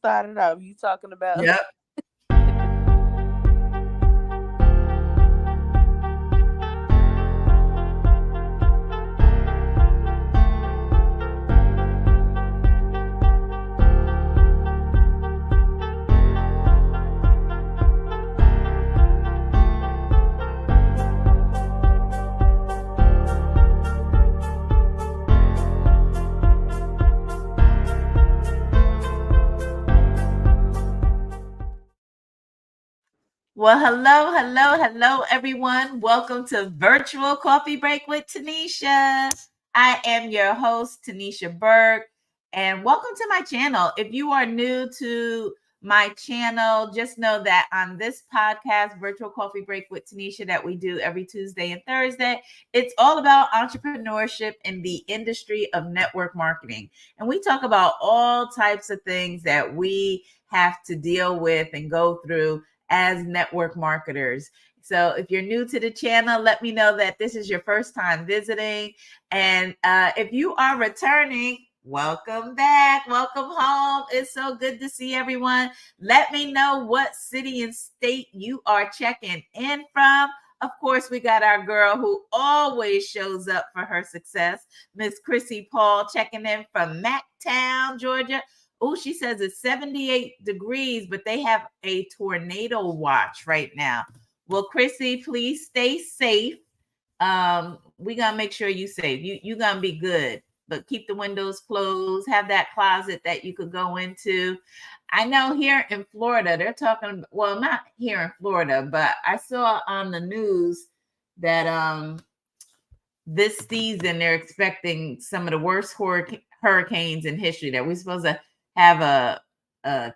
started off. You talking about? Yep. Well, hello, everyone. Welcome to Virtual Coffee Break with Tanisha. I am your host, Tanisha Burke, and welcome to my channel. If you are new to my channel, just know that on this podcast, Virtual Coffee Break with Tanisha, that we do every Tuesday and Thursday, it's all about entrepreneurship in the industry of network marketing. And we talk about all types of things that we have to deal with and go through as network marketers. So if you're new to the channel, let me know that this is your first time visiting. And if you are returning, welcome back. Welcome home. It's so good to see everyone. Let me know what city and state you are checking in from. Of course, we got our girl who always shows up for her success, Miss Chrissy Paul, checking in from Mactown, Georgia. Oh, she says it's 78 degrees, but they have a tornado watch right now. Well, Chrissy, please stay safe. We're gonna make sure you safe. You're gonna be good, but keep the windows closed. Have that closet that you could go into. I know here in Florida, they're talking, well, not here in Florida, but I saw on the news that this season they're expecting some of the worst hurricanes in history, that we're supposed to have a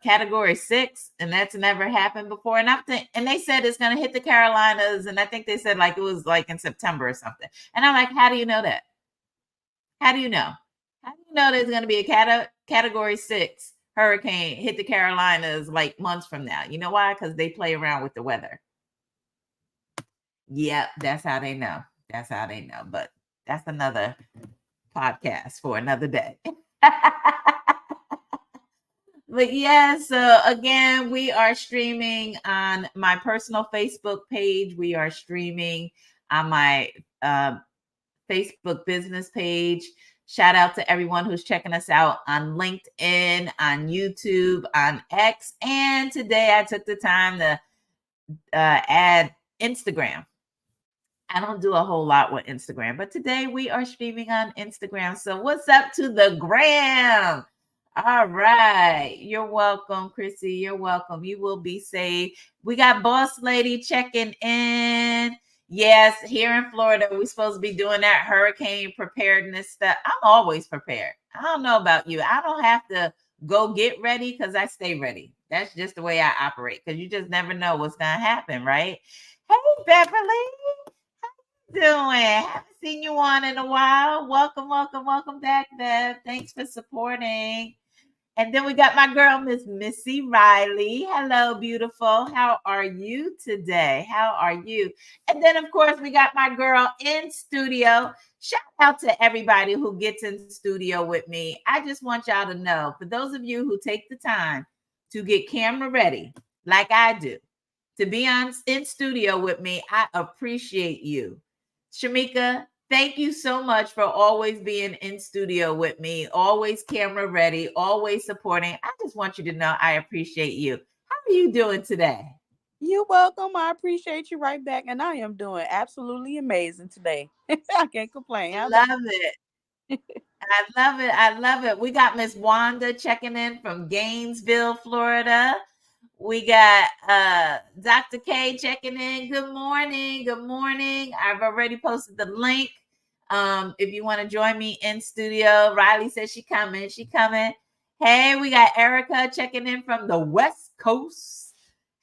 category 6, and that's never happened before. And and they said it's going to hit the Carolinas, and I think they said like it was like in September or something. And I'm like, how do you know that? How do you know? How do you know there's going to be a category 6 hurricane hit the Carolinas like months from now? You know why? Because they play around with the weather. Yep, that's how they know. That's how they know. But that's another podcast for another day. But yeah, so again, we are streaming on my personal Facebook page. We are streaming on my Facebook business page. Shout out to everyone who's checking us out on LinkedIn, on YouTube, on X. And today I took the time to add Instagram. I don't do a whole lot with Instagram, but today we are streaming on Instagram. So what's up to the gram? All right. You're welcome, Chrissy. You're welcome. You will be saved. We got Boss Lady checking in. Yes, here in Florida, we're supposed to be doing that hurricane preparedness stuff. I'm always prepared. I don't know about you. I don't have to go get ready because I stay ready. That's just the way I operate, because you just never know what's going to happen, right? Hey, Beverly. Doing? Haven't seen you on in a while. Welcome back, Bev. Thanks for supporting. And then we got my girl, Miss Missy Riley. Hello, beautiful. How are you today? How are you? And then, of course, we got my girl in studio. Shout out to everybody who gets in studio with me. I just want y'all to know, for those of you who take the time to get camera ready, like I do, to be in studio with me, I appreciate you. Shamika, thank you so much for always being in studio with me, always camera ready, always supporting. I just want you to know I appreciate you. How are you doing today? You're welcome. I appreciate you right back. And I am doing absolutely amazing today. I can't complain. How about Love it. I love it. We got Miss Wanda checking in from Gainesville, Florida. We got Dr. K checking in. Good morning. Good morning. I've already posted the link. If you want to join me in studio, Riley says she coming. She coming. Hey, we got Erica checking in from the West Coast.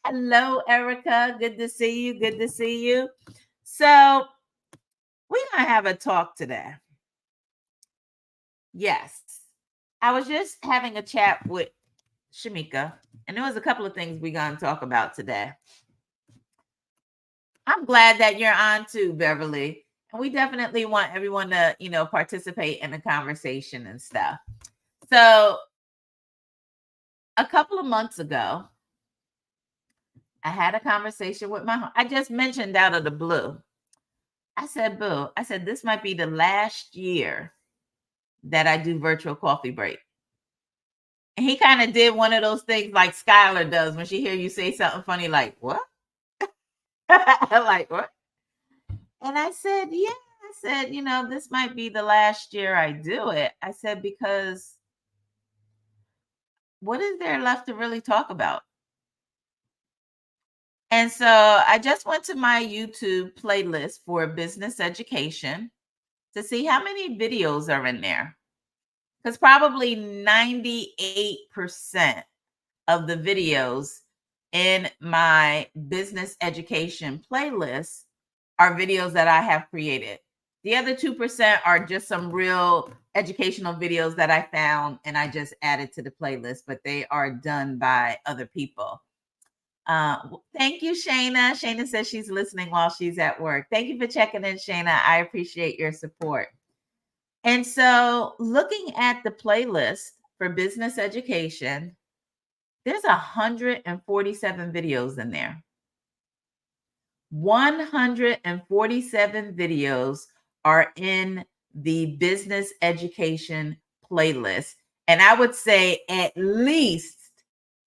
Hello, Erica. Good to see you. Good to see you. So we're going to have a talk today. Yes. I was just having a chat with Shamika, and there was a couple of things we're going to talk about today. I'm glad that you're on too, Beverly. And we definitely want everyone to, participate in the conversation and stuff. So a couple of months ago, I had a conversation with I just mentioned out of the blue. I said, Boo, I said, this might be the last year that I do virtual coffee break. And he kind of did one of those things like Skylar does when she hear you say something funny, like, what? Like, what? And I said, yeah. I said, this might be the last year I do it. I said, because what is there left to really talk about? And so I just went to my YouTube playlist for business education to see how many videos are in there. Because probably 98% of the videos in my business education playlist are videos that I have created. The other 2% are just some real educational videos that I found and I just added to the playlist, but they are done by other people. Thank you, Shayna. Shayna says she's listening while she's at work. Thank you for checking in, Shayna. I appreciate your support. And so, looking at the playlist for business education, there's 147 videos in there. 147 videos are in the business education playlist. And I would say at least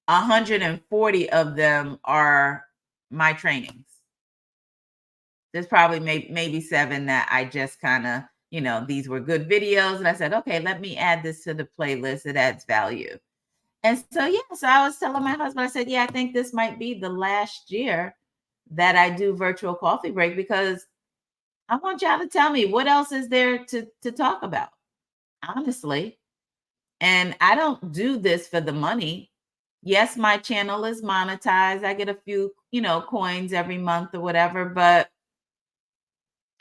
140 of them are my trainings. There's probably maybe 7 that I just kind of, these were good videos. And I said, okay, let me add this to the playlist. It adds value. And so, so I was telling my husband, I said, yeah, I think this might be the last year that I do virtual coffee break because I want y'all to tell me what else is there to talk about, honestly. And I don't do this for the money. Yes, my channel is monetized. I get a few, coins every month or whatever, but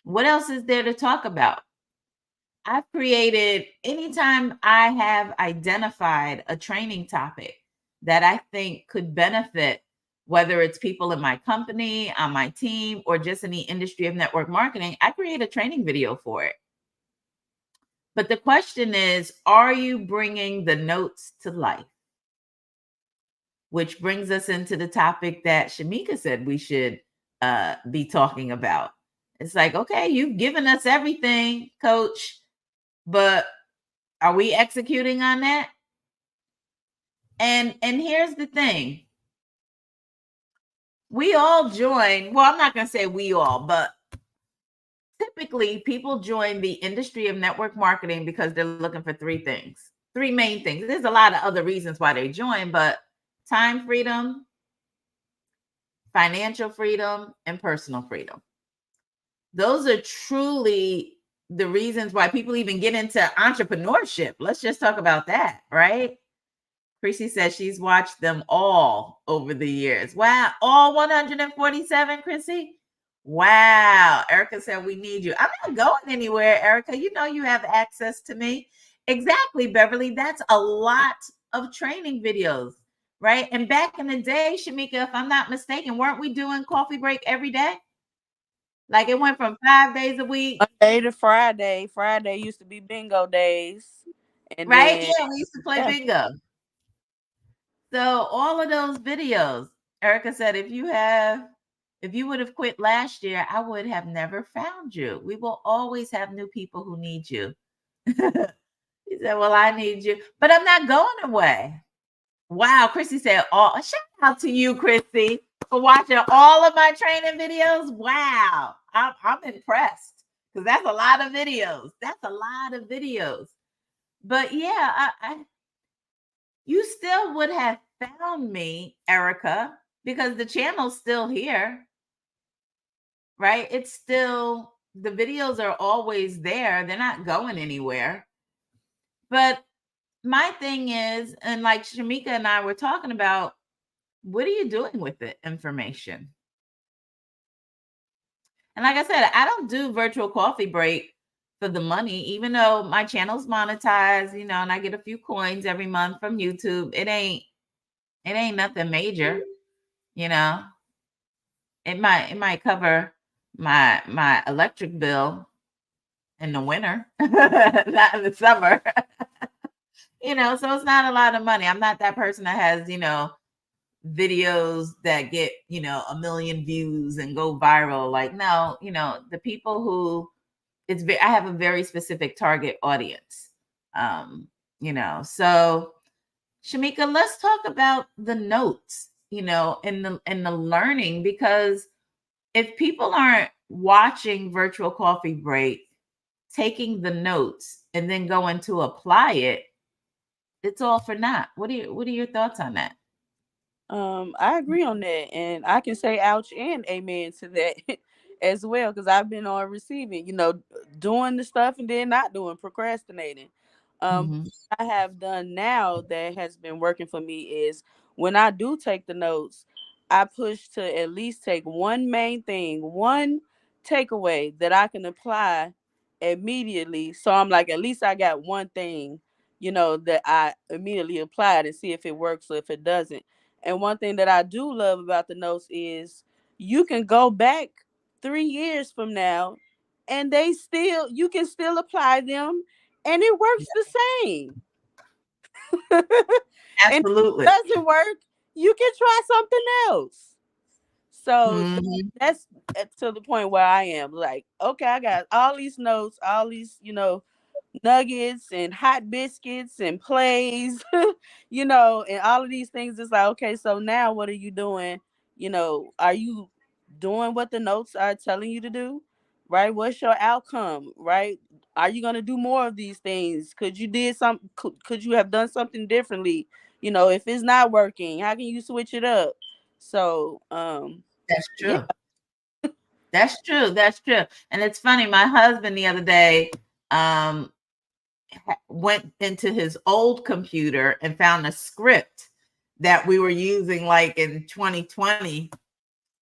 what else is there to talk about? I've created, anytime I have identified a training topic that I think could benefit, whether it's people in my company, on my team, or just in the industry of network marketing, I create a training video for it. But the question is, are you bringing the notes to life? Which brings us into the topic that Shamika said we should be talking about. It's like, okay, you've given us everything, coach, but are we executing on that? And here's the thing. We all join, well, I'm not going to say we all, but typically people join the industry of network marketing because they're looking for 3 things. 3 main things. There's a lot of other reasons why they join, but time freedom, financial freedom, and personal freedom. Those are truly the reasons why people even get into entrepreneurship. Let's just talk about that, right? Chrissy says she's watched them all over the years. Wow. All 147, Chrissy? Wow. Erica said we need you. I'm not going anywhere, Erica. You know you have access to me. Exactly, Beverly. That's a lot of training videos, right? And back in the day, Shamika, if I'm not mistaken, weren't we doing coffee break every day? Like it went from 5 days a week. Monday to Friday. Friday used to be bingo days. And Right? then, Yeah, we used to play yeah. bingo. So all of those videos, Erica said, if you would have quit last year, I would have never found you. We will always have new people who need you. He said, well, I need you, but I'm not going away. Wow. Chrissy said, oh, shout out to you, Chrissy, for watching all of my training videos. Wow. I'm impressed because that's a lot of videos. That's a lot of videos. But yeah, you still would have found me, Erica, because the channel's still here, right? It's still, the videos are always there. They're not going anywhere. But my thing is, and like Shamika and I were talking about, what are you doing with the information? And like I said, I don't do virtual coffee break for the money, even though my channel's monetized, and I get a few coins every month from YouTube. It ain't nothing major, you know. It might cover my electric bill in the winter, not in the summer. So it's not a lot of money. I'm not that person that has, videos that get, 1 million views and go viral. Like, no, the people who I have a very specific target audience. Um, so Shamika, let's talk about the notes, in the learning, because if people aren't watching Virtual Coffee Break, taking the notes, and then going to apply it, it's all for naught. What are your thoughts on that? I agree on that, and I can say ouch and amen to that as well, because I've been on receiving, doing the stuff and then not doing, procrastinating. Mm-hmm. What I have done now that has been working for me is when I do take the notes, I push to at least take one main thing, one takeaway that I can apply immediately. So I'm like, at least I got one thing, that I immediately applied and see if it works or if it doesn't. And one thing that I do love about the notes is you can go back 3 years from now and you can still apply them and it works the same. And if Absolutely. it doesn't work, you can try something else. So Mm-hmm. that's to the point where I am like, okay, I got all these notes, all these, nuggets and hot biscuits and plays, and all of these things. It's like, okay, so now what are you doing? Are you doing what the notes are telling you to do? Right? What's your outcome? Right? Are you gonna do more of these things? Could you have done something differently? If it's not working, how can you switch it up? So, That's yeah. true. That's true. That's true. And it's funny. My husband the other day um, went into his old computer and found a script that we were using like in 2020.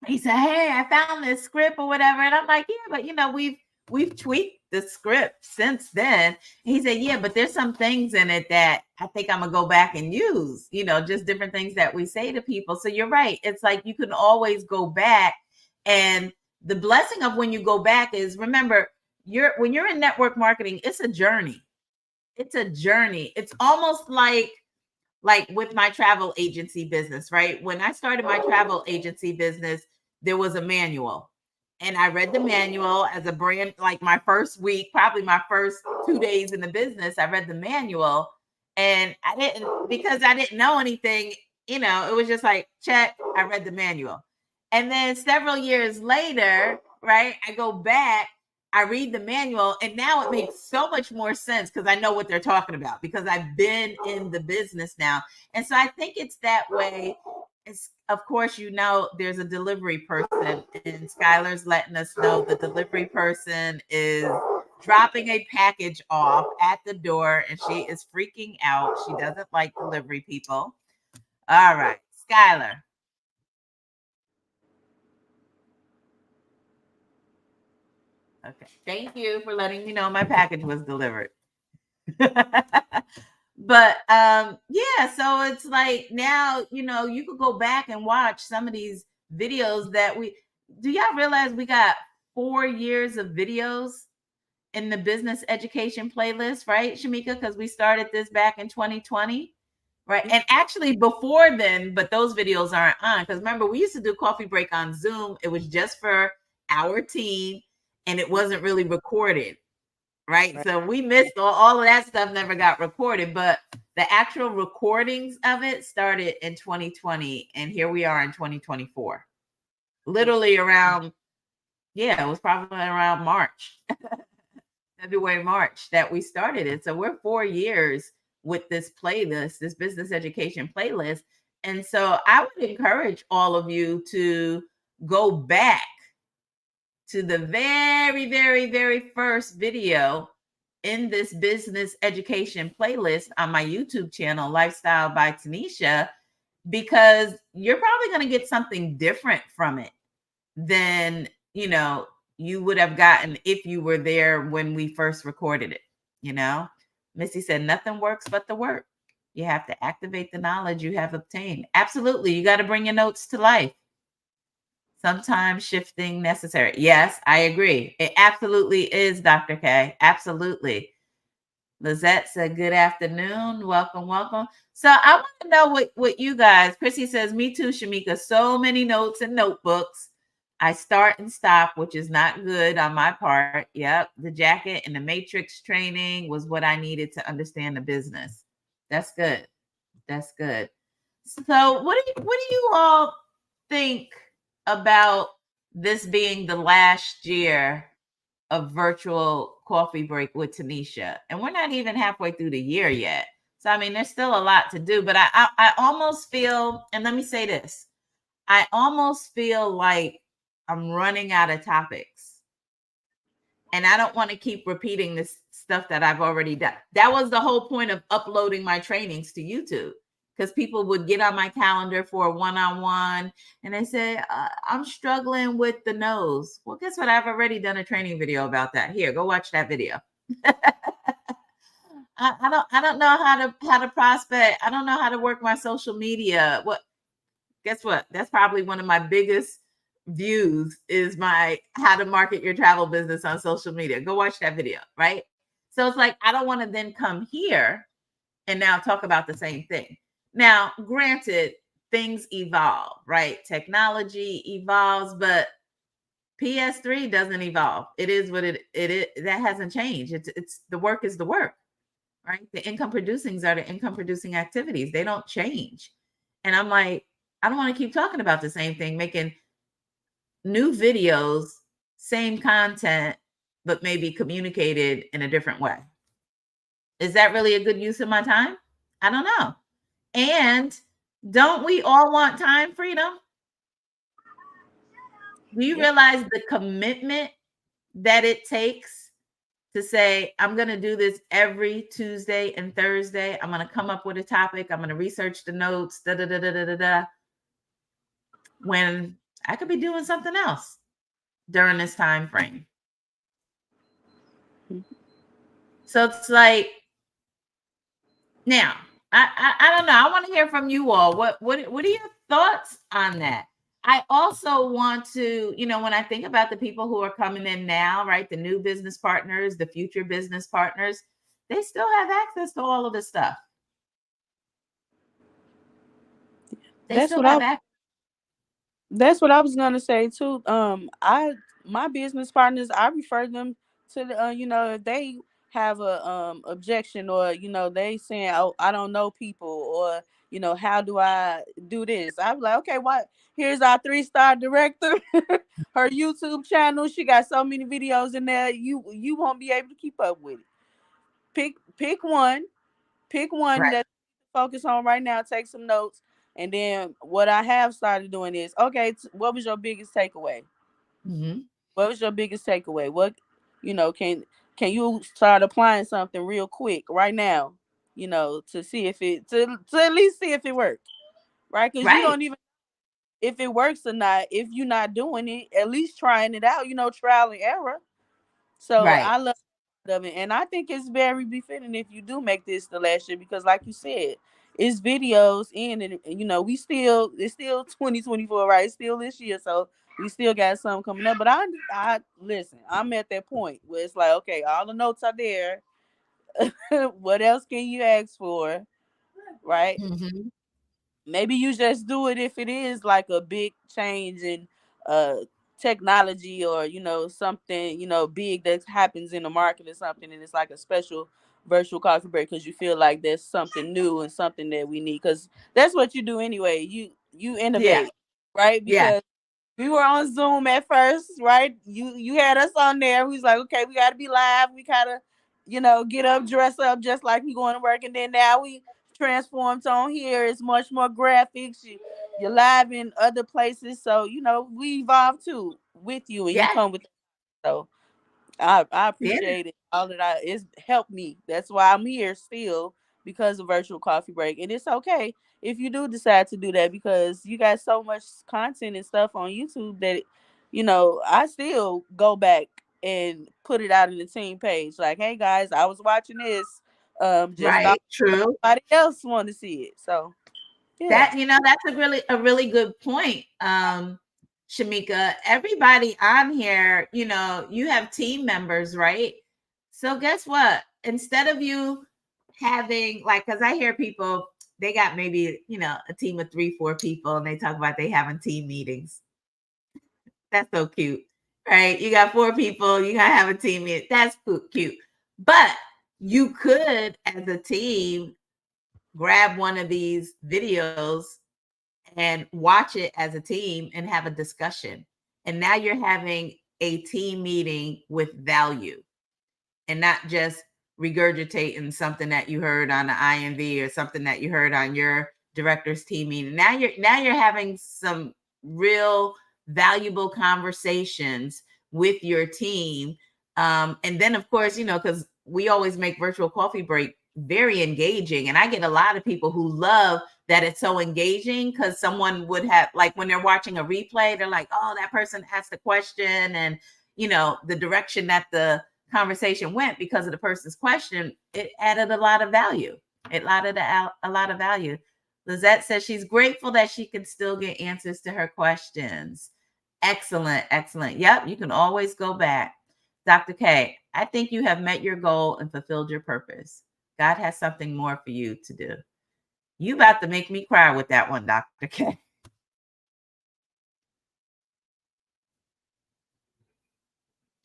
He said, "Hey, I found this script or whatever," and I'm like, "Yeah, but we've tweaked the script since then." And he said, "Yeah, but there's some things in it that I think I'm gonna go back and use. Just different things that we say to people." So you're right. It's like you can always go back, and the blessing of when you go back is, remember, when you're in network marketing, it's a journey. It's a journey. It's almost like with my travel agency business, right? When I started my travel agency business, there was a manual. And I read the manual as a brand, like my first week, probably my first 2 days in the business, I read the manual. And because I didn't know anything, it was just like, check, I read the manual. And then several years later, right, I go back, I read the manual, and now it makes so much more sense because I know what they're talking about because I've been in the business now. And so I think it's that way. Of course, there's a delivery person, and Skylar's letting us know the delivery person is dropping a package off at the door, and she is freaking out. She doesn't like delivery people. All right, Skylar. Okay, thank you for letting me know my package was delivered. But yeah, so it's like now, you could go back and watch some of these videos that we do. Y'all realize we got 4 years of videos in the business education playlist, right, Shamika? Because we started this back in 2020, right? And actually before then, but those videos aren't on. Because remember, we used to do coffee break on Zoom. It was just for our team, and it wasn't really recorded, right? Right. So we missed all of that stuff, never got recorded, but the actual recordings of it started in 2020, and here we are in 2024. Literally around, yeah, it was probably around March, February, March that we started it. So we're 4 years with this playlist, this business education playlist. And so I would encourage all of you to go back to the very, very, very first video in this business education playlist on my YouTube channel, Lifestyle by Tanisha, because you're probably going to get something different from it than, you would have gotten if you were there when we first recorded it. You know, Missy said, nothing works but the work. You have to activate the knowledge you have obtained. Absolutely. You got to bring your notes to life. Sometimes shifting necessary. Yes, I agree. It absolutely is, Dr. K. Absolutely. Lizette said, good afternoon. Welcome, welcome. So I want to know what you guys, Chrissy says, me too, Shamika. So many notes and notebooks. I start and stop, which is not good on my part. Yep. The jacket and the matrix training was what I needed to understand the business. That's good. That's good. So what do you all think about this being the last year of virtual coffee break with Tanisha? And we're not even halfway through the year yet. So I mean, there's still a lot to do, but I almost feel, and let me say this, I almost feel like I'm running out of topics. And I don't want to keep repeating this stuff that I've already done. That was the whole point of uploading my trainings to YouTube, because people would get on my calendar for a one-on-one and they say, I'm struggling with the nose. Well, guess what? I've already done a training video about that. Here, go watch that video. I don't know how to prospect. I don't know how to work my social media. What Guess what? That's probably one of my biggest views is my how to market your travel business on social media. Go watch that video, right? So it's like I don't want to then come here and now talk about the same thing. Now, granted, things evolve, right? Technology evolves, but PS3 doesn't evolve. It is what it is. That hasn't changed. It's the work is the work, right? The income producings are the income producing activities. They don't change. And I'm like, I don't want to keep talking about the same thing, making new videos, same content, but maybe communicated in a different way. Is that really a good use of my time? I don't know. And don't we all want time freedom? Do you Yeah. realize the commitment that it takes to say, I'm going to do this every Tuesday and Thursday? I'm going to come up with a topic. I'm going to research the notes, da da da da da da da. When I could be doing something else during this time frame. So it's like, now, I don't know. I want to hear from you all. What are your thoughts on that? I also want to, when I think about the people who are coming in now, right? The new business partners, the future business partners, they still have access to all of this stuff. They That's still what I have access. That's what I was gonna say too. I my business partners, I refer them to the, if they have a objection, or they saying, oh, I don't know people, or how do I do this? I'm like, okay, what? Here's our 3-star director, her YouTube channel. She got so many videos in there. You won't be able to keep up with it. Pick one Right. that focus on right now. Take some notes, and then what I have started doing is, okay, what was your biggest takeaway? Mm-hmm. What was your biggest takeaway? What can you start applying something real quick right now? To see if it to at least see if it works, right? Because you Right. don't even if it works or not. If you're not doing it, at least trying it out. Trial and error. So Right. I love of it, and I think it's very befitting if you do make this the last year, because, like you said, it's videos in, and we still it's still 2024, right? It's still this year, so we still got something coming up. But I listen. I'm at that point where it's like, okay, all the notes are there. What else can you ask for, right? Mm-hmm. Maybe you just do it if it is like a big change in uh technology, or something big that happens in the market or something, and it's like a special virtual coffee break because you feel like there's something new and something that we need, because that's what you do anyway. You Yeah. innovate, right? Yeah. Because we were on Zoom at first, right? You had us on there. We was like, okay, we got to be live. We gotta, get up, dress up, just like we going to work. And then now we transformed on here. It's much more graphics. You're live in other places, so we evolve too with you, and you Yeah. come with. So I Yeah. appreciate it. All that it's helped me. That's why I'm here still, because of virtual coffee break. And it's okay if you do decide to do that, because you got so much content and stuff on YouTube that I still go back and put it out in the team page. Like, hey guys, I was watching this. Just thought Right. True. somebody else want to see it. So yeah. That's a really good point, Shamika. Everybody on here, you have team members, right? So guess what? instead of you having like, because I hear people, they got maybe, a team of 3, 4 people, and they talk about they having team meetings. That's so cute, right? You got 4 people, you gotta have a team meeting. That's cute. But you could, as a team, grab one of these videos and watch it as a team and have a discussion. And now you're having a team meeting with value and not just regurgitating something that you heard on the INV or something that you heard on your director's team meeting. Now you're having some real valuable conversations with your team. And then of course, because we always make virtual coffee break very engaging. And I get a lot of people who love that it's so engaging, because someone would have, like, when they're watching a replay, they're like, oh, that person asked a question, and the direction that the conversation went because of the person's question, it added a lot of value. It added a lot of value. Lizette says she's grateful that she can still get answers to her questions. Excellent, excellent. Yep, you can always go back. Dr. K, I think you have met your goal and fulfilled your purpose. God has something more for you to do. You about to make me cry with that one, Dr. K.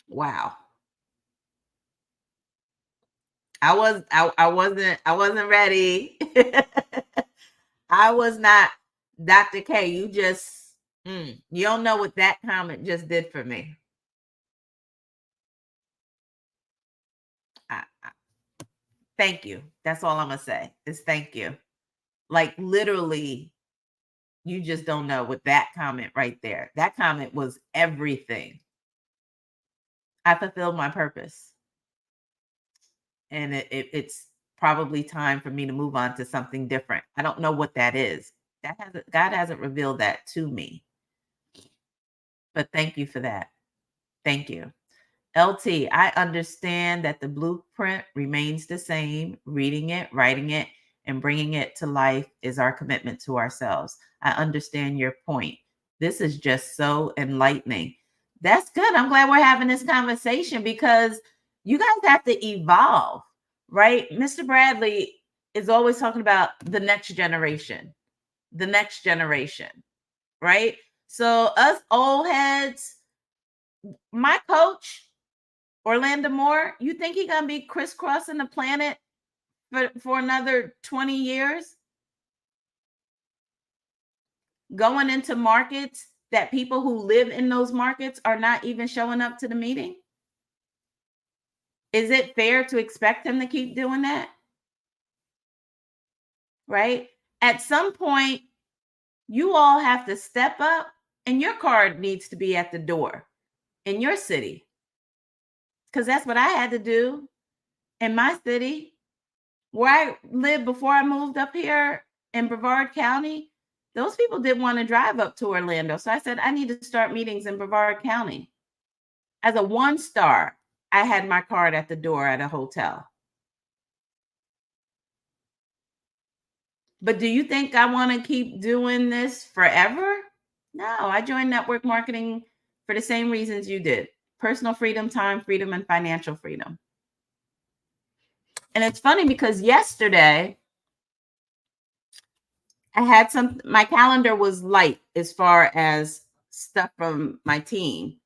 Wow. I wasn't ready. I was not. Dr. K, you just you don't know what that comment just did for me. Thank you. That's all I'm gonna say is thank you. Like, literally, you just don't know what that comment right there. That comment was everything. I fulfilled my purpose. And it's probably time for me to move on to something different. I don't know what that is. God hasn't revealed that to me. But thank you for that. Thank you. LT, I understand that the blueprint remains the same. Reading it, writing it, and bringing it to life is our commitment to ourselves. I understand your point. This is just so enlightening. That's good. I'm glad we're having this conversation, because you guys have to evolve, right? Mr. Bradley is always talking about the next generation, right? So us old heads, my coach, Orlando Moore, you think he gonna be crisscrossing the planet for another 20 years? Going into markets that people who live in those markets are not even showing up to the meeting? Is it fair to expect him to keep doing that? Right? At some point, you all have to step up, and your card needs to be at the door in your city. Because that's what I had to do in my city. Where I lived before I moved up here in Brevard County, those people didn't want to drive up to Orlando. So I said, I need to start meetings in Brevard County. As a 1-star, I had my card at the door at a hotel. But do you think I want to keep doing this forever? No, I joined network marketing for the same reasons you did: personal freedom, time freedom, and financial freedom. And it's funny because yesterday, I had my calendar was light as far as stuff from my team.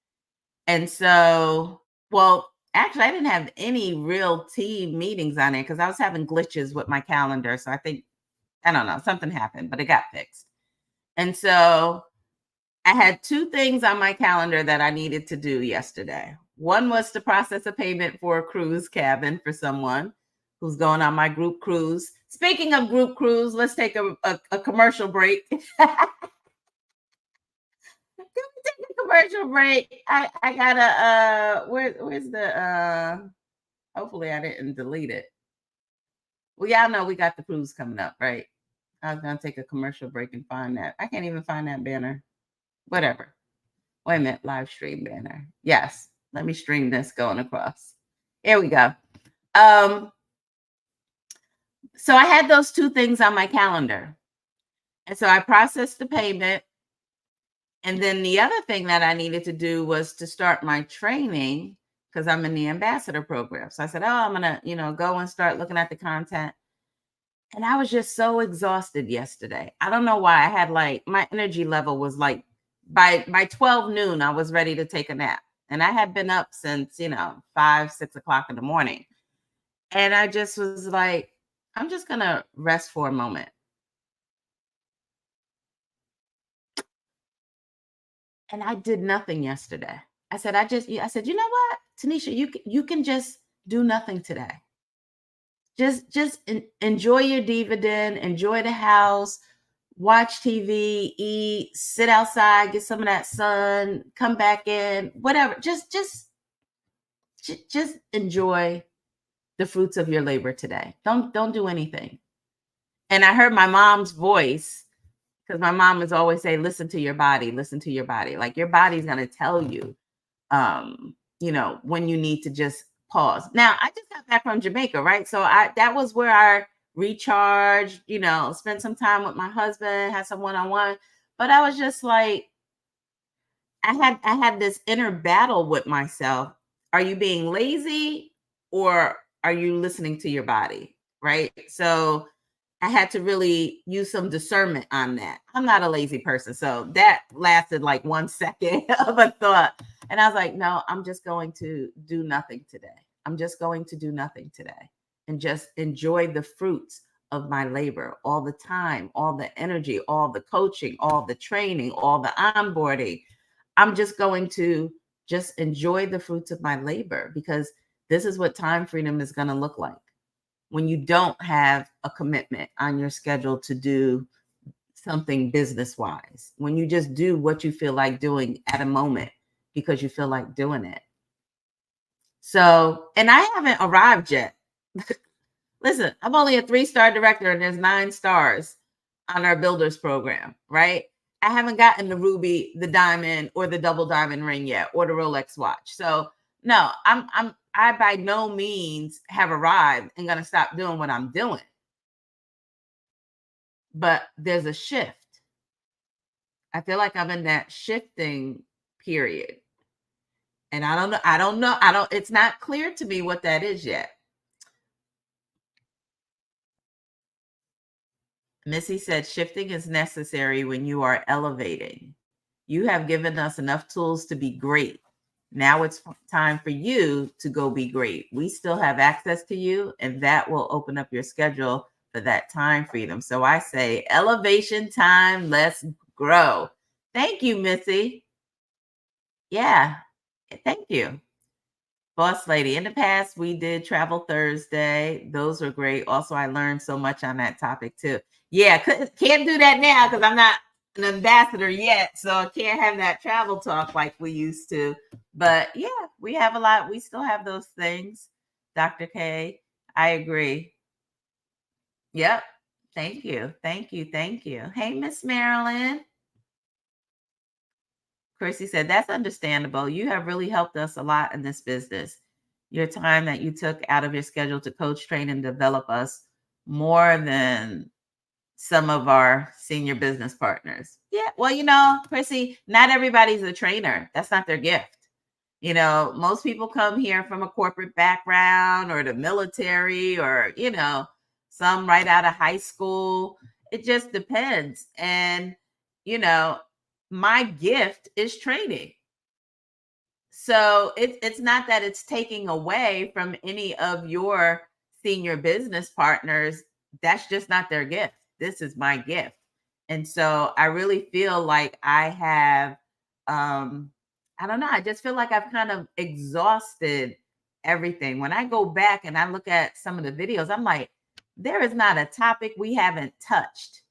And so, well, actually, I didn't have any real team meetings on it because I was having glitches with my calendar. So I don't know, something happened, but it got fixed. And so I had 2 things on my calendar that I needed to do yesterday. One was to process a payment for a cruise cabin for someone who's going on my group cruise. Speaking of group cruise, let's take a commercial break. Can we take a commercial break? I gotta where's the hopefully I didn't delete it. Well, y'all know we got the cruise coming up, right? I was gonna take a commercial break and find that. I can't even find that banner. Whatever. Wait a minute, live stream banner. Yes, let me stream this going across. Here we go. So I had those 2 things on my calendar. And so I processed the payment. And then the other thing that I needed to do was to start my training, because I'm in the ambassador program. So I said, oh, I'm going to, go and start looking at the content. And I was just so exhausted yesterday. I don't know why. I had like my energy level was like by 12 noon, I was ready to take a nap. And I had been up since, 5, 6 o'clock in the morning. And I just was like, I'm just gonna rest for a moment. And I did nothing yesterday. I said, you know what, Tanisha, you can just do nothing today. Just enjoy your dividend, enjoy the house, watch TV, eat, sit outside, get some of that sun, come back in, whatever. Just enjoy the fruits of your labor today. Don't do anything. And I heard my mom's voice, because my mom is always say, listen to your body, listen to your body. Like your body's gonna tell you when you need to just pause. Now, I just got back from Jamaica, right? So that was where I recharged, spent some time with my husband, had some one-on-one. But I was just like, I had this inner battle with myself. Are you being lazy or are you listening to your body? Right. So I had to really use some discernment on that. I'm not a lazy person. So that lasted like 1 second of a thought. And I was like, no, I'm just going to do nothing today. I'm just going to do nothing today and just enjoy the fruits of my labor, all the time, all the energy, all the coaching, all the training, all the onboarding. I'm just going to just enjoy the fruits of my labor, because this is what time freedom is going to look like when you don't have a commitment on your schedule to do something business wise, when you just do what you feel like doing at a moment because you feel like doing it. So, and I haven't arrived yet. Listen, I'm only a 3-star director and there's 9 stars on our builders program, right? I haven't gotten the ruby, the diamond, or the double diamond ring yet, or the Rolex watch. So no, I by no means have arrived and gonna stop doing what I'm doing. But there's a shift. I feel like I'm in that shifting period. And it's not clear to me what that is yet. Missy said shifting is necessary when you are elevating. You have given us enough tools to be great. Now it's time for you to go be great. We still have access to you, and that will open up your schedule for that time freedom. So I say, elevation time, let's grow. Thank you, Missy. Yeah, thank you. Boss lady, in the past, we did Travel Thursday. Those were great. Also, I learned so much on that topic too. Yeah, can't do that now because I'm not an ambassador yet. So I can't have that travel talk like we used to. But yeah, we have a lot. We still have those things. Dr. K, I agree. Yep. Thank you. Thank you. Thank you. Hey, Miss Marilyn. Chrissy said, that's understandable. You have really helped us a lot in this business. Your time that you took out of your schedule to coach, train, and develop us more than some of our senior business partners. Yeah. Well, Chrissy, not everybody's a trainer. That's not their gift. Most people come here from a corporate background or the military or, some right out of high school. It just depends. And, my gift is training. So it's not that it's taking away from any of your senior business partners. That's just not their gift. This is my gift. And so I really feel like I have, I don't know, I just feel like I've kind of exhausted everything. When I go back and I look at some of the videos, I'm like, there is not a topic we haven't touched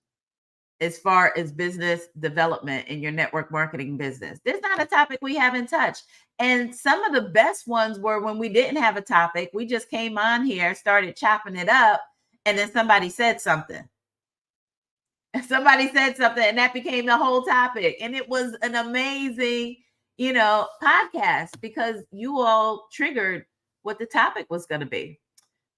as far as business development in your network marketing business. There's not a topic we haven't touched. And some of the best ones were when we didn't have a topic. We just came on here, started chopping it up, and then somebody said something. Somebody said something, and that became the whole topic. And it was an amazing, podcast because you all triggered what the topic was going to be.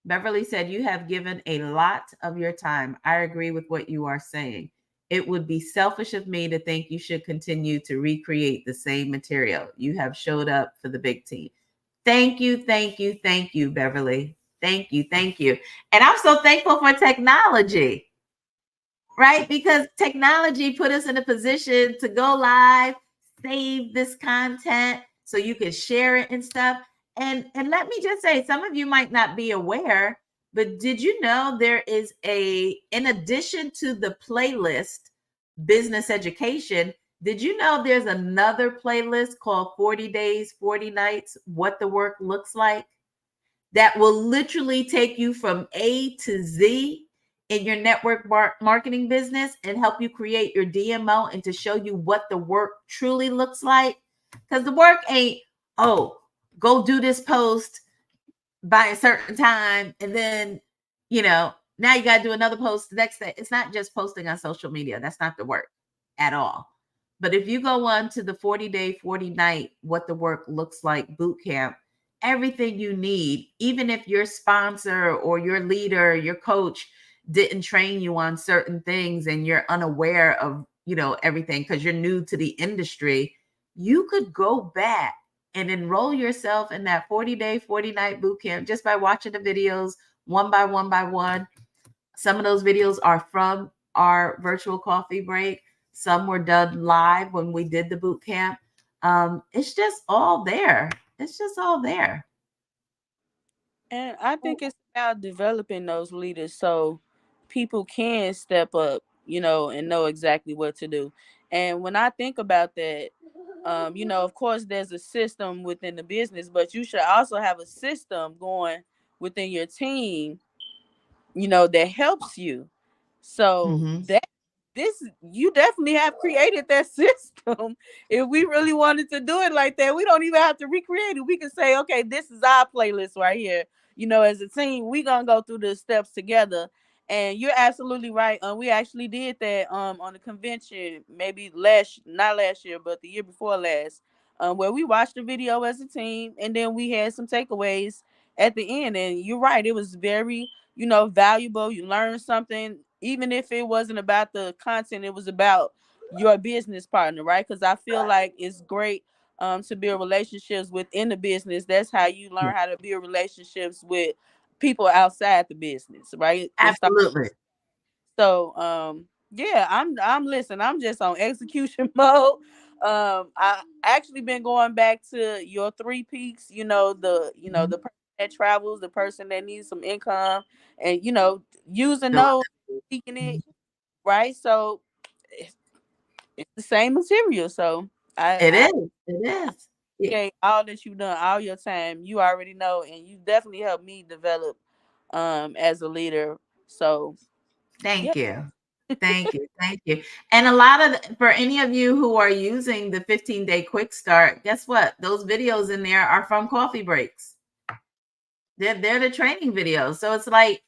Beverly said, you have given a lot of your time. I agree with what you are saying. It would be selfish of me to think you should continue to recreate the same material. You have showed up for the big team. Thank you, thank you, thank you, Beverly. Thank you, thank you. And I'm so thankful for technology, right? Because technology put us in a position to go live, save this content so you can share it and stuff. And let me just say, some of you might not be aware, but did you know there is a, in addition to the playlist business education, did you know there's another playlist called 40 Days, 40 Nights, What the Work Looks Like? That will literally take you from A to Z in your network marketing business and help you create your DMO and to show you what the work truly looks like. Because the work ain't, oh, go do this post by a certain time and then, now you got to do another post the next day. It's not just posting on social media. That's not the work at all. But if you go on to the 40-day 40-night what the work looks like boot camp, everything you need, even if your sponsor or your leader, your coach didn't train you on certain things and you're unaware of, everything because you're new to the industry, you could go back and enroll yourself in that 40-day 40-night boot camp just by watching the videos one by one by one. Some of those videos are from our virtual coffee break. Some were done live when we did the boot camp. It's just all there. It's just all there. And I think it's about developing those leaders so people can step up, and know exactly what to do. And when I think about that, of course, there's a system within the business, but you should also have a system going within your team, that helps you. So Mm-hmm. that this you definitely have created that system. If we really wanted to do it like that, we don't even have to recreate it. We can say, okay, this is our playlist right here. As a team, we gonna go through the steps together. And you're absolutely right. We actually did that on the convention, maybe not last year, but the year before last, where we watched the video as a team, and then we had some takeaways at the end. And you're right, it was very valuable. You learn something, even if it wasn't about the content, it was about your business partner, right? Because I feel like it's great to build relationships within the business. That's how you Yeah, learn how to build relationships with people outside the business, right? absolutely. Yeah, I'm listening. I'm just on execution mode. I actually been going back to your three peaks, the person that travels, the person that needs some income, and using No, those, speaking it, right? So it's, it's the same material. So it I is. It is. Yeah. appreciate all that you've done, all your time. You already know, and you definitely helped me develop as a leader. So yeah. Thank you. Thank you. Thank you. And a lot of, for any of you who are using the 15-day quick start, guess what? Those videos in there are from coffee breaks. They're the training videos. So it's like,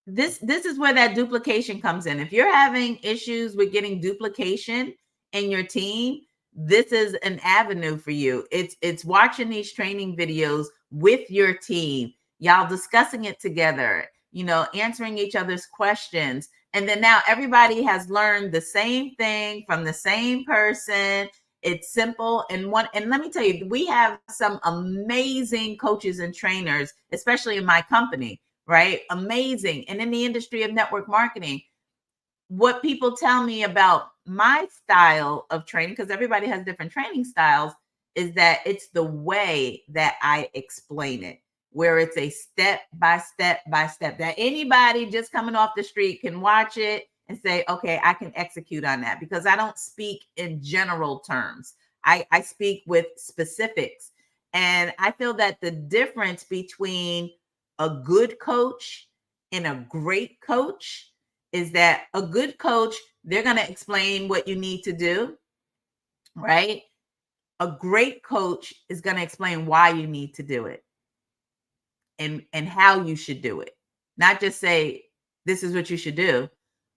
this is where that duplication comes in. If you're having issues with getting duplication in your team, this is an avenue for you. It's watching these training videos with your team, y'all discussing it together, answering each other's questions. And then now everybody has learned the same thing from the same person. It's simple and let me tell you, we have some amazing coaches and trainers, especially in my company, right? Amazing. And in the industry of network marketing, what people tell me about my style of training, because everybody has different training styles, is that it's the way that I explain it, where it's a step by step by step that anybody just coming off the street can watch it and say, okay, I can execute on that, because I don't speak in general terms. I speak with specifics. And I feel that the difference between a good coach and a great coach is that a good coach, they're going to explain what you need to do, right? A great coach is going to explain why you need to do it and how you should do it. Not just say this is what you should do,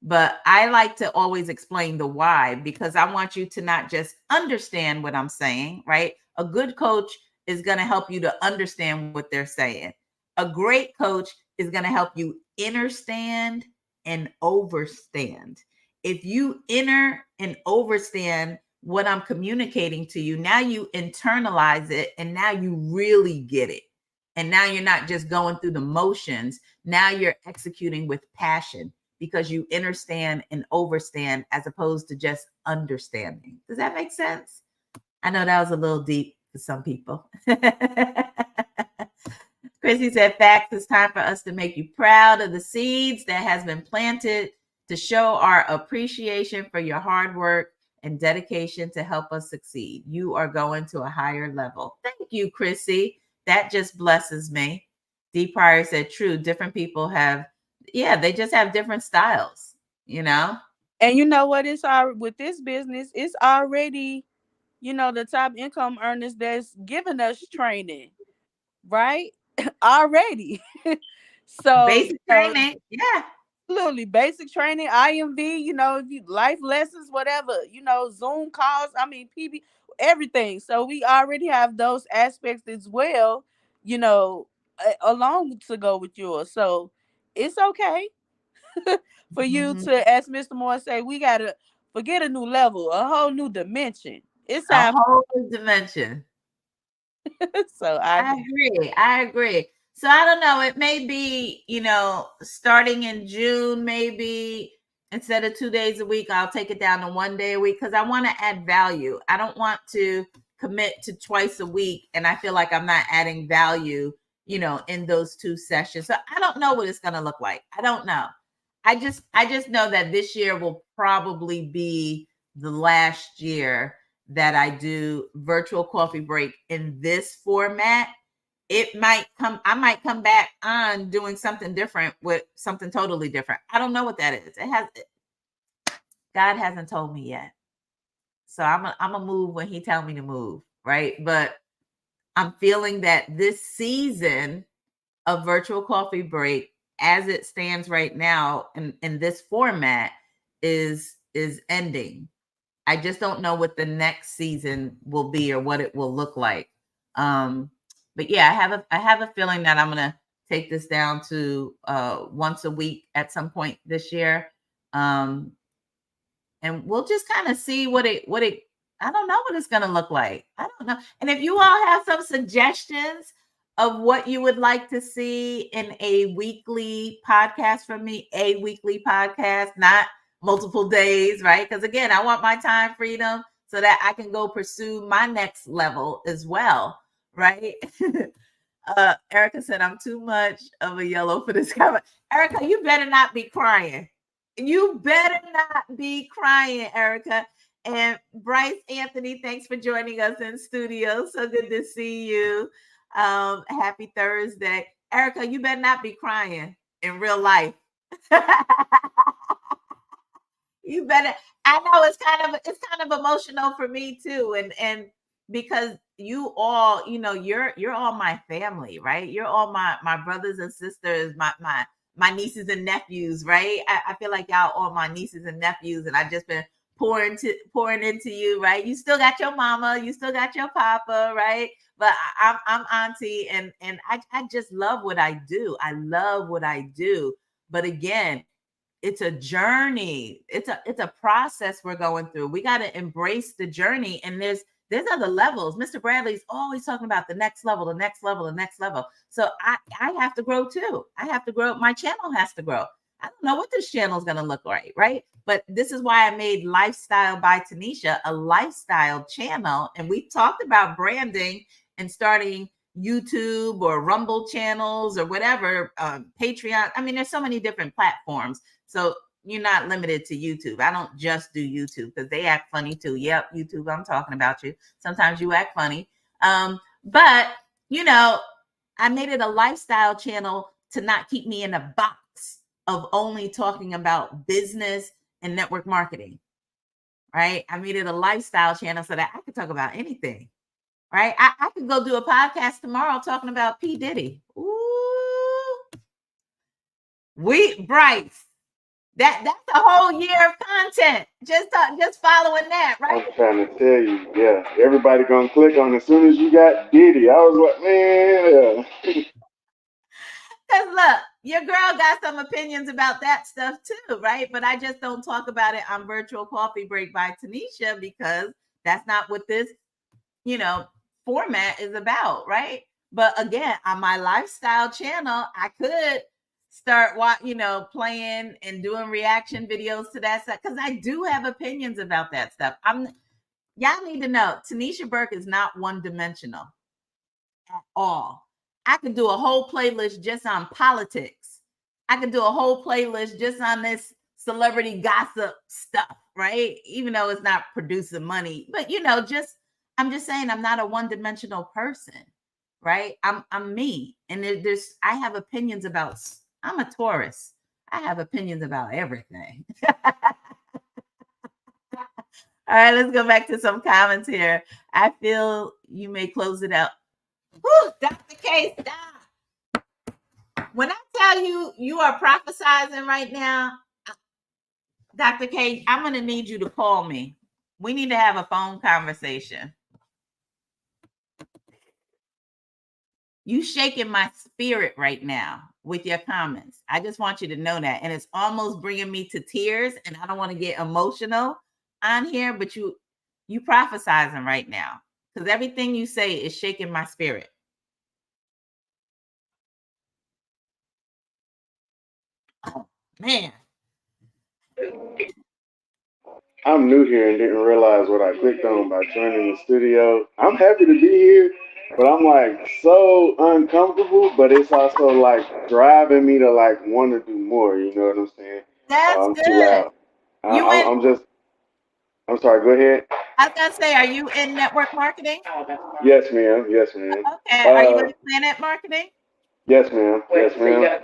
but I like to always explain the why, because I want you to not just understand what I'm saying, right? A good coach is going to help you to understand what they're saying. A great coach is going to help you understand and overstand. If you enter and overstand what I'm communicating to you. Now you internalize it and now you really get it. And now you're not just going through the motions. Now you're executing with passion because you understand and overstand as opposed to just understanding. Does that make sense? I know that was a little deep for some people. Chrissy said, facts, it's time for us to make you proud of the seeds that has been planted to show our appreciation for your hard work and dedication to help us succeed. You are going to a higher level. Thank you, Chrissy. That just blesses me. D. Pryor said, true, different people have, yeah, they just have different styles, you know? And you know what? It's our with this business, it's already, the top income earners that's giving us training, right? Already. So, Basic training. Yeah. absolutely basic training, IMV, if you life lessons, whatever, Zoom calls, I mean PB, everything. So we already have those aspects as well, you know, along to go with yours. So it's okay for you Mhm. to, as Mr. Moore say, we gotta forget a new level, a whole new dimension. It's A time. whole new dimension. So I I agree. I agree. So I don't know. It may be, starting in June, maybe instead of 2 days a week, I'll take it down to 1 day a week because I want to add value. I don't want to commit to twice a week and I feel like I'm not adding value, in those two sessions. So I don't know what it's going to look like. I don't know. I just know that this year will probably be the last year that I do virtual coffee break in this format. I might come back on doing something different with something totally different. I don't know what that is. God hasn't told me yet. So I'm a move when he tell me to move, right? But I'm feeling that this season of virtual coffee break as it stands right now in this format is ending. I just don't know what the next season will be or what it will look like. But yeah, I have a feeling that I'm gonna take this down to once a week at some point this year. Um, and we'll just kind of see what it I don't know what it's going to look like. I don't know. And if you all have some suggestions of what you would like to see in a weekly podcast from me, a weekly podcast, not multiple days, right? Because again, I want my time freedom so that I can go pursue my next level as well, right? Erica said, I'm too much of a yellow for this comment. Erica, you better not be crying. You better not be crying, Erica. And Bryce Anthony, thanks for joining us in studio. So good to see you. Happy Thursday. Erica, you better not be crying in real life. You better. I know it's kind of emotional for me too, and because you all, you're all my family, right? You're all my brothers and sisters, my nieces and nephews, right? I feel like y'all all my nieces and nephews, and I just been pouring into you, right? You still got your mama, you still got your papa, right? But I'm auntie, and I just love what I do. I love what I do. But again, it's a journey. It's a process we're going through. We got to embrace the journey, and there's other levels. Mr. Bradley's always talking about the next level, the next level, the next level. So I have to grow too. I have to grow. My channel has to grow. I don't know what this channel is going to look like, right? But this is why I made Lifestyle by Tanisha a lifestyle channel, and we talked about branding and starting YouTube or Rumble channels or whatever, Patreon. I mean, there's so many different platforms. So you're not limited to YouTube. I don't just do YouTube because they act funny too. Yep, YouTube, I'm talking about you. Sometimes you act funny. But you know, I made it a lifestyle channel to not keep me in a box of only talking about business and network marketing. Right. I made it a lifestyle channel so that I could talk about anything. Right. I could go do a podcast tomorrow talking about P. Diddy. Ooh. Bryce. That's a whole year of content. Just following that, right? I'm trying to tell you, yeah. Everybody gonna click on as soon as you got Diddy. I was like, man, yeah. Because look, your girl got some opinions about that stuff too, right? But I just don't talk about it on Virtual Coffee Break by Tanisha because That's not what this, you know, format is about, right? But again, on my lifestyle channel, I could start playing and doing reaction videos to that stuff because I do have opinions about that stuff. Y'all need to know Tanisha Burke is not one dimensional at all. I could do a whole playlist just on politics. I could do a whole playlist just on this celebrity gossip stuff, right? Even though it's not producing money, but just I'm just saying I'm not a one-dimensional person, right? I'm me, and there's I have opinions about. I'm a Taurus. I have opinions about everything. All right, let's go back to some comments here. I feel you may close it out. Whew, Dr. K, stop. When I tell you you are prophesizing right now, Dr. K, I'm going to need you to call me. We need to have a phone conversation. You shaking my spirit right now with your comments. I just want you to know that. And it's almost bringing me to tears, and I don't want to get emotional on here, but you prophesizing right now because everything you say is shaking my spirit. Oh, man. I'm new here and didn't realize what I clicked on by joining the studio. I'm happy to be here, but I'm like so uncomfortable, but it's also like driving me to like want to do more. You know what I'm saying? That's I'm too good. loud. You in, I'm just, I'm sorry, go ahead. I was gonna say, are you in network marketing? Yes, ma'am. Yes, ma'am. Okay. Are you Uh, in planet marketing? yes, ma'am. Yes, ma'am.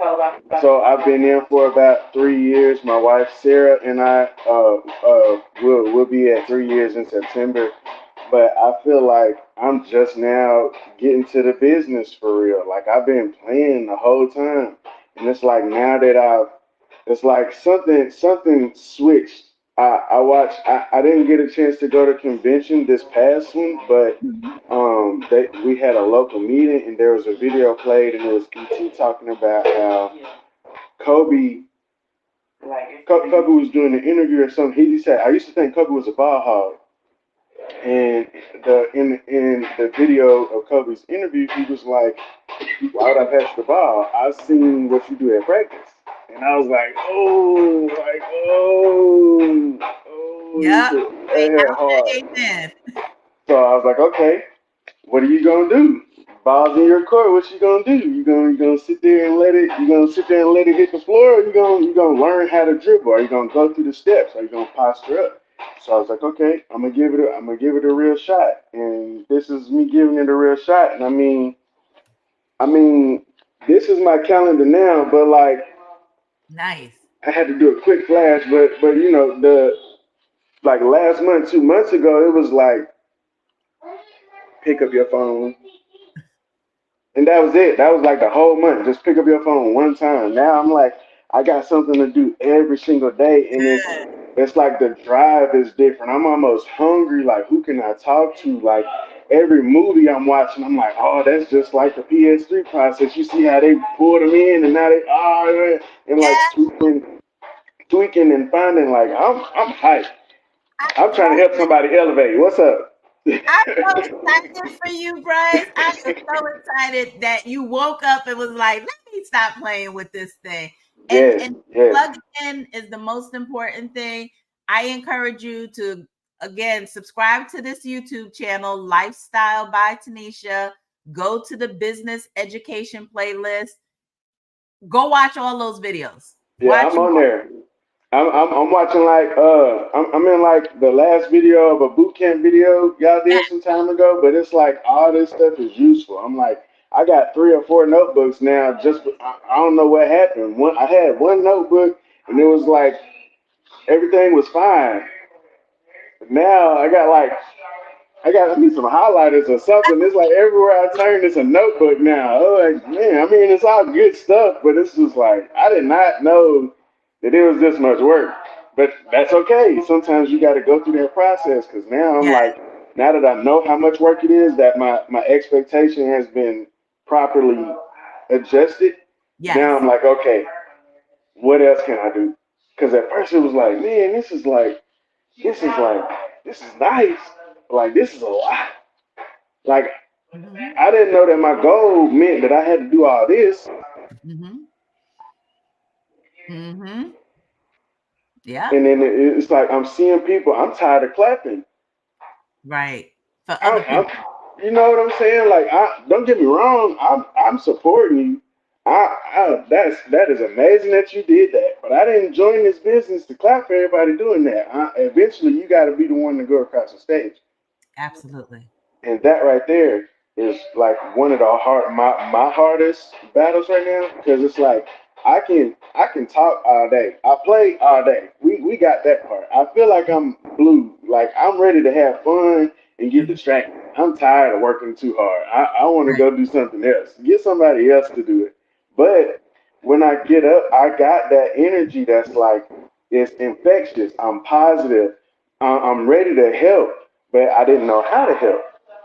So I've been in for about 3 years. My wife Sarah and I will be at 3 years in September. But I feel like I'm just now getting to the business for real. Like I've been playing the whole time, and it's like now that it's like something switched. I watched. I didn't get a chance to go to convention this past one, but Mhm. we had a local meeting and there was a video played and it was ET talking about how Kobe Kobe was doing an interview or something. He said, I used to think Kobe was a ball hog. And in the video of Kobe's interview, he was like, "Why would I pass the ball? I've seen what you do at practice." And I was like, you Yep. said Say that hard. amen. Amen. So I was like, okay, what are you gonna do? Balls in your court. What you gonna do? You gonna sit there and let it? You gonna sit there and let it hit the floor? Or you gonna learn how to dribble? Are you gonna go through the steps? Are you gonna posture up? So I was like, okay, I'm gonna give it a real shot. And this is me giving it a real shot. And I mean, this is my calendar now. But like, Nice. I had to do a quick flash. But the like last month, 2 months ago, it was like pick up your phone, and that was it. That was like the whole month. Just pick up your phone one time. Now I'm like, I got something to do every single day, and it's like the drive is different. I'm almost hungry. Like, who can I talk to? Like every movie I'm watching, I'm like, oh, that's just like the PS3 process. You see how they pulled them in, and now they and like Yeah. tweaking and finding. Like I'm hyped. I I'm trying to love help somebody elevate. What's up? I'm so excited for you, Bryce. I am so excited that you woke up and was like, let me stop playing with this thing. And Yes, yes. plug in is the most important thing. I encourage you to again subscribe to this YouTube channel, Lifestyle by Tanisha. Go to the business education playlist. Go watch all those videos. Yeah, Watch I'm them on all. there. I'm watching like I'm in like the last video of a boot camp video y'all Yeah, did some time ago, but it's like all this stuff is useful. I'm like I got 3 or 4 notebooks now. I don't know what happened. I had one notebook and it was like everything was fine. But now I need some highlighters or something. It's like everywhere I turn, it's a notebook now. Oh, like, man, I mean, it's all good stuff, but it's just like I did not know that it was this much work. But that's okay. Sometimes you got to go through that process because now I'm yeah, like, now that I know how much work it is, that my expectation has been properly adjusted. yes. Now I'm like, okay, what else can I do? Because at first it was like, man, this is nice. like this is a lot. Like Mm-hmm. I didn't know that my goal meant that I had to do all this. Mm-hmm. Mm-hmm. Yep. And then it's like I'm seeing people. I'm tired of clapping. Right. For other I'm, people. you know what I'm saying? Like, don't get me wrong. I'm supporting you. That is amazing that you did that. But I didn't join this business to clap for everybody doing that. Eventually, you got to be the one to go across the stage. Absolutely. And that right there is like one of the my hardest battles right now because it's like I can talk all day. I play all day. We got that part. I feel like I'm blue. Like I'm ready to have fun and get Mhm. distracted. I'm tired of working too hard. I want to Right. go do something else. Get somebody else to do it. But when I get up, I got that energy that's like it's infectious. I'm positive. I'm ready to help, but I didn't know how to help.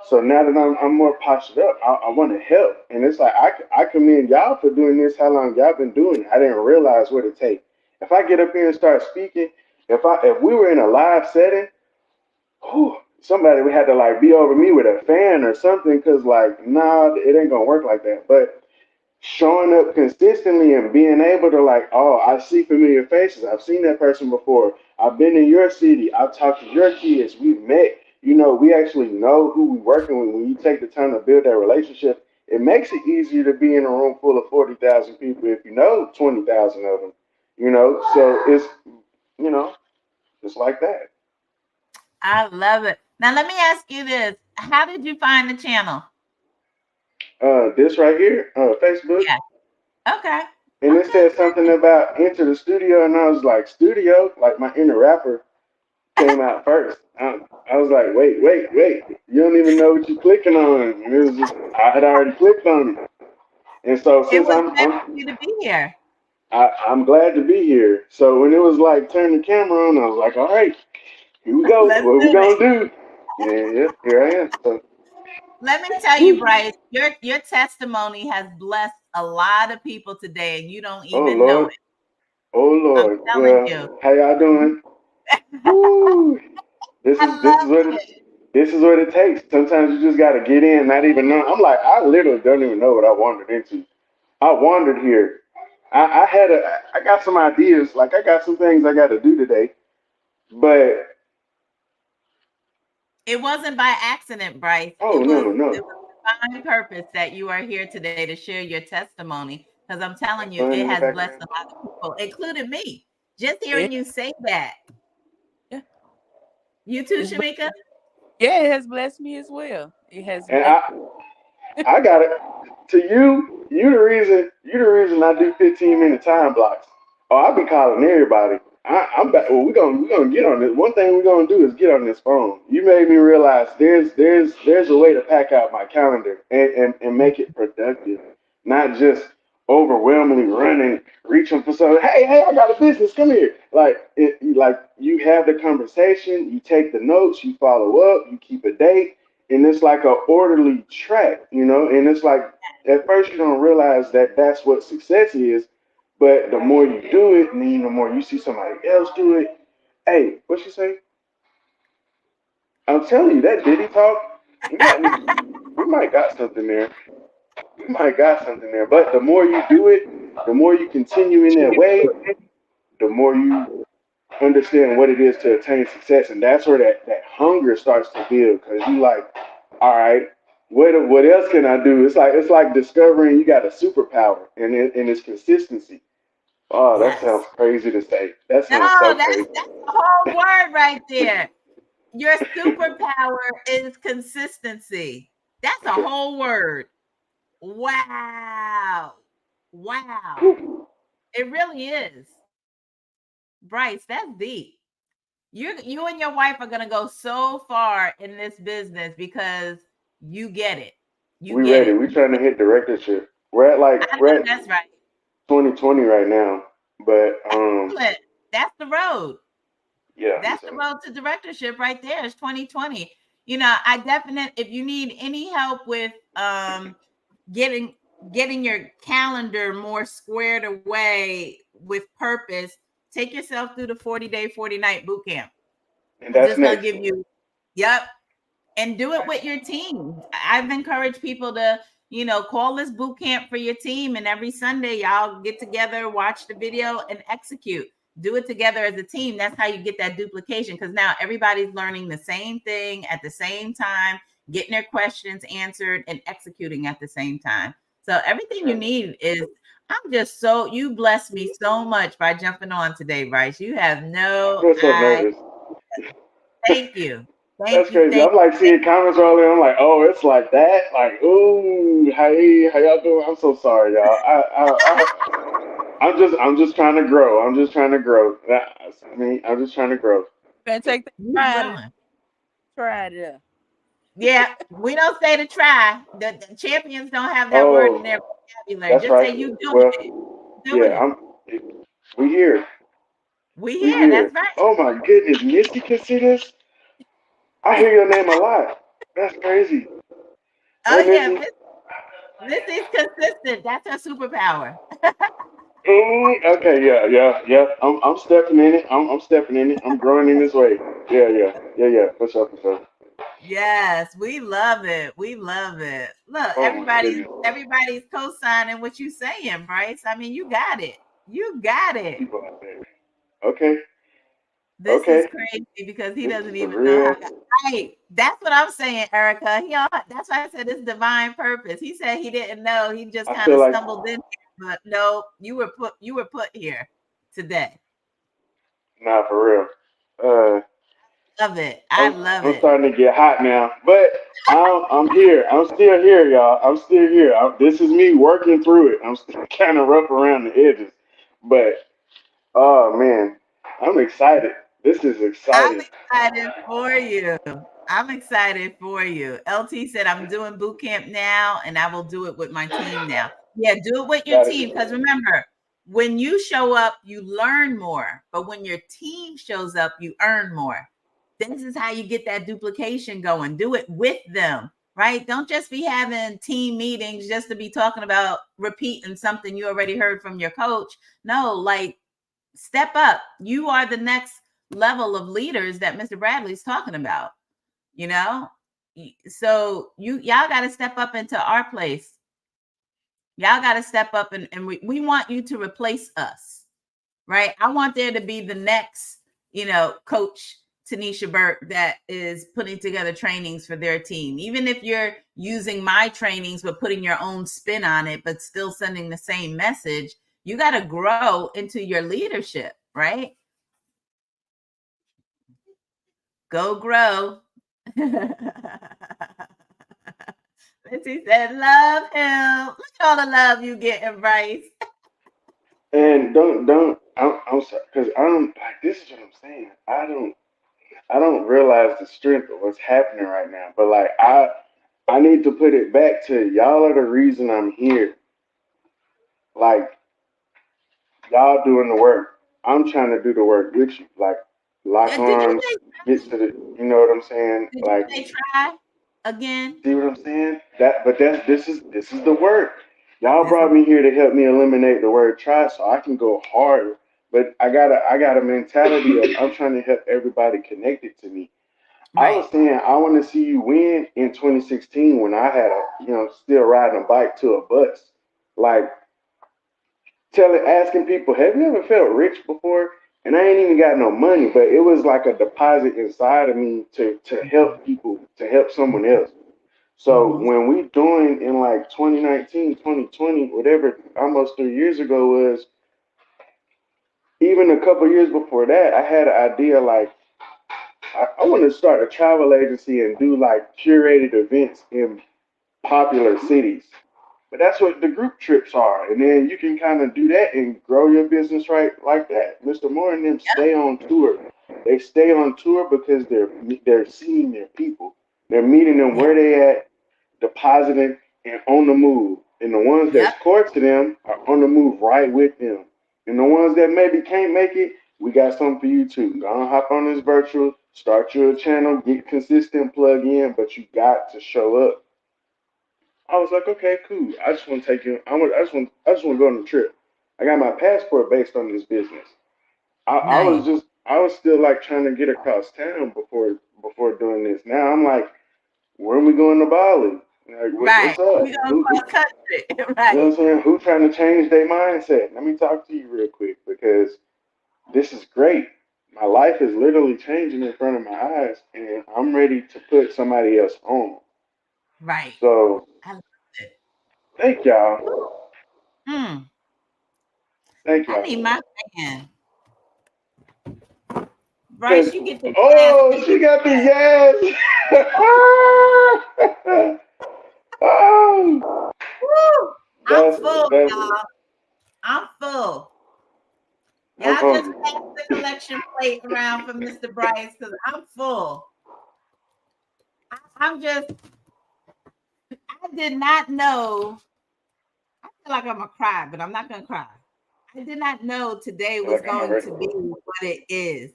So now that I'm more postured up, I want to help. And it's like, I commend y'all for doing this, how long y'all been doing it. I didn't realize what it takes. If I get up here and start speaking, if we were in a live setting, whew, somebody would have to like be over me with a fan or something, cause like, nah, it ain't gonna work like that. But showing up consistently and being able to like, oh, I see familiar faces. I've seen that person before. I've been in your city. I've talked to your kids. We've met. You know, we actually know who we're working with. When you take the time to build that relationship, it makes it easier to be in a room full of 40,000 people if you know 20,000 of them. You know, so it's you know, it's like that. I love it. Now let me ask you this. How did you find the channel? This right here, Facebook, Yeah. Okay. and it Okay, said something about enter the studio, and I was like, studio, like my inner rapper came out first. I was like, wait. You don't even know what you're clicking on. And it was just, I had already clicked on it. And so it since was meant for you to be here. I'm glad to be here. So when it was like turn the camera on, I was like, all right, here we go. Let's What we do it. gonna do? Yeah, here I am. So, Let me tell you, Bryce, your testimony has blessed a lot of people today, and you don't oh even know Lord, it. oh I'm Lord. telling you. Well, how y'all doing? Woo! This I is this is love what it. this is what it takes. Sometimes you just gotta get in, not even know. I'm like, I literally don't even know what I wandered into. I wandered here. I got some ideas. Like I got some things I got to do today. But It wasn't by accident, Bryce. oh no It no, was divine purpose that you are here today to share your testimony. Because I'm telling you, fun it in the has blessed background. a lot of people, including me. Just Yeah, hearing you say that. yeah. You too, It's Shamika? yeah, it has blessed me as well. It has And blessed. I got it. To you, you the reason I do 15-minute time blocks. Oh, I be calling everybody. I'm back. Well, we gonna get on this. One thing we're gonna do is get on this phone. You made me realize there's a way to pack out my calendar and make it productive, not just overwhelmingly running, reaching for something. Hey, I got a business. Come here. Like you have the conversation, you take the notes, you follow up, you keep a date, and it's like a orderly track, and it's like at first you don't realize that that's what success is, but the more you do it, and then the more you see somebody else do it. Hey, what you say? I'm telling you that Diddy talk, we might got something there. We might got something there. But the more you do it, the more you continue in that way, the more you understand what it is to attain success, and that's where that hunger starts to build. Because you like, all right, what else can I do? It's like discovering you got a superpower, and it's consistency. Oh, that sounds Yes. crazy to say. That No, sounds so crazy. that's the whole word right there. Your superpower is consistency. That's a whole word. Wow. Wow. It really is. Bryce, that's deep. You and your wife are gonna go so far in this business because you get it. You We get ready. it. We trying to hit directorship. We're at I like we're know at that's right. 2020 right now, but Excellent. That's the road. yeah. That's the So road to directorship right there. It's 2020. You know, I definitely if you need any help with getting getting your calendar more squared away with purpose, take yourself through the 40-day, 40-night boot camp. and Because that's it's gonna next. give you, yep, and do it with your team. I've encouraged people to, call this boot camp for your team. And every Sunday, y'all get together, watch the video, and execute. Do it together as a team. That's how you get that duplication, because now everybody's learning the same thing at the same time, getting their questions answered, and executing at the same time. So everything you need is. I'm just so you blessed me so much by jumping on today, Bryce. You have I no feel so idea. nervous. Thank you. Thank That's you. crazy. Thank I'm like you. seeing comments rolling. I'm like, oh, it's like that. Like, ooh, hey, how y'all doing? I'm so sorry, y'all. I'm just trying to grow. I'm just trying to grow. That's me. I'm just trying to grow. Better take that You pride and growing. try it up. Yeah, we don't say to try. The champions don't have that word in their Oh, vocabulary. that's Just say right. you doing Well, it. yeah, Doing it. we here. We We here. That's here. right. Oh my goodness, Missy can see this. I hear your name a lot. That's crazy. Oh Hey, yeah, Missy. Missy's consistent. That's her superpower. Okay, yeah, yeah, yeah. I'm stepping in it. I'm stepping in it. I'm growing in this way. Yeah, yeah, yeah, yeah. For sure, for sure. Yes, we love it. We love it. Look, Oh my goodness. everybody's co-signing what you saying, Bryce. I mean, you got it. You got it. People out there. Okay, This is okay. crazy because he This doesn't is for even know how. real. Right. That's what I'm saying, Erica. That's why I said it's divine purpose. He said he didn't know. He just I kind feel of like, stumbled in here. But no, you were put here today. nah, for real. Uh, Love it. I I'm love I'm it. starting to get hot now, but I'm here. I'm still here, y'all. I'm still here. This is me working through it. I'm still kind of rough around the edges, but oh man, I'm excited. This is I'm exciting. excited for you. I'm excited for you. LT said, I'm doing boot camp now and I will do it with my team now. Yeah, do it with your That is team. Because remember, when you show up, you learn more. But when your team shows up, you earn more. This is how you get that duplication going. Do it with them, right? Don't just be having team meetings just to be talking about repeating something you already heard from your coach. No, like step up. You are the next level of leaders that Mr. Bradley's talking about, you know? So y'all got to step up into our place. Y'all got to step up and we want you to replace us, right? I want there to be the next, coach Tanisha Burke that is putting together trainings for their team. Even if you're using my trainings but putting your own spin on it, but still sending the same message, you got to grow into your leadership, right? Go grow. Missy said, love him. Look at all the love you getting, Bryce. And don't. I'm sorry because I don't like. This is what I'm saying. I don't realize the strength of what's happening right now. But like I need to put it back to y'all are the reason I'm here. Like y'all doing the work. I'm trying to do the work with you. Like lock Did you arms, say get to the. You know what I'm saying? did you Like say try again? see what I'm saying? But this is the work. Y'all This is brought me here to help me eliminate the word try so I can go harder. But I got a mentality of I'm trying to help everybody connected to me. I right. was saying I want to see you win in 2016 when I had still riding a bike to a bus. Like asking people, have you ever felt rich before? And I ain't even got no money, but it was like a deposit inside of me to help people, to help someone else. So Mm-hmm. when we doing in like 2019, 2020, whatever, almost 3 years ago was, even a couple years before that, I had an idea like I want to start a travel agency and do like curated events in popular cities. But that's what the group trips are. And then you can kind of do that and grow your business right like that. Mr. Moore and them stay on tour. They stay on tour because they're seeing their people. They're meeting them Yep. where they at, depositing and on the move. And the ones that's Yep. core to them are on the move right with them. And the ones that maybe can't make it, we got something for you too. Go on, hop on this virtual, start your channel, get consistent, plug in, but you got to show up. I was like, okay, cool. I just want to take you. I just want to go on a trip. I got my passport based on this business. Nice. I was still like trying to get across town before doing this. Now I'm like, when we going to Bali? Like, Right. what's up? We going Who, cross country. you know what Right. I'm saying? Who trying to change their mindset? Let me talk to you real quick because this is great. My life is literally changing in front of my eyes, and I'm ready to put somebody else on. Right. So I love it. thank y'all. Mm, Thank I need y'all. my fan. Cause Bryce, you get the glass oh, case she got the back. yes. Oh, Woo! I'm that's full, that's. y'all. I'm full. I'm Y'all just hungry. pass the collection plate around for Mr. Bryce because I'm full. I'm just, I did not know. I feel like I'm going to cry, but I'm not going to cry. I did not know today I feel was like I'm going to already. be what it is.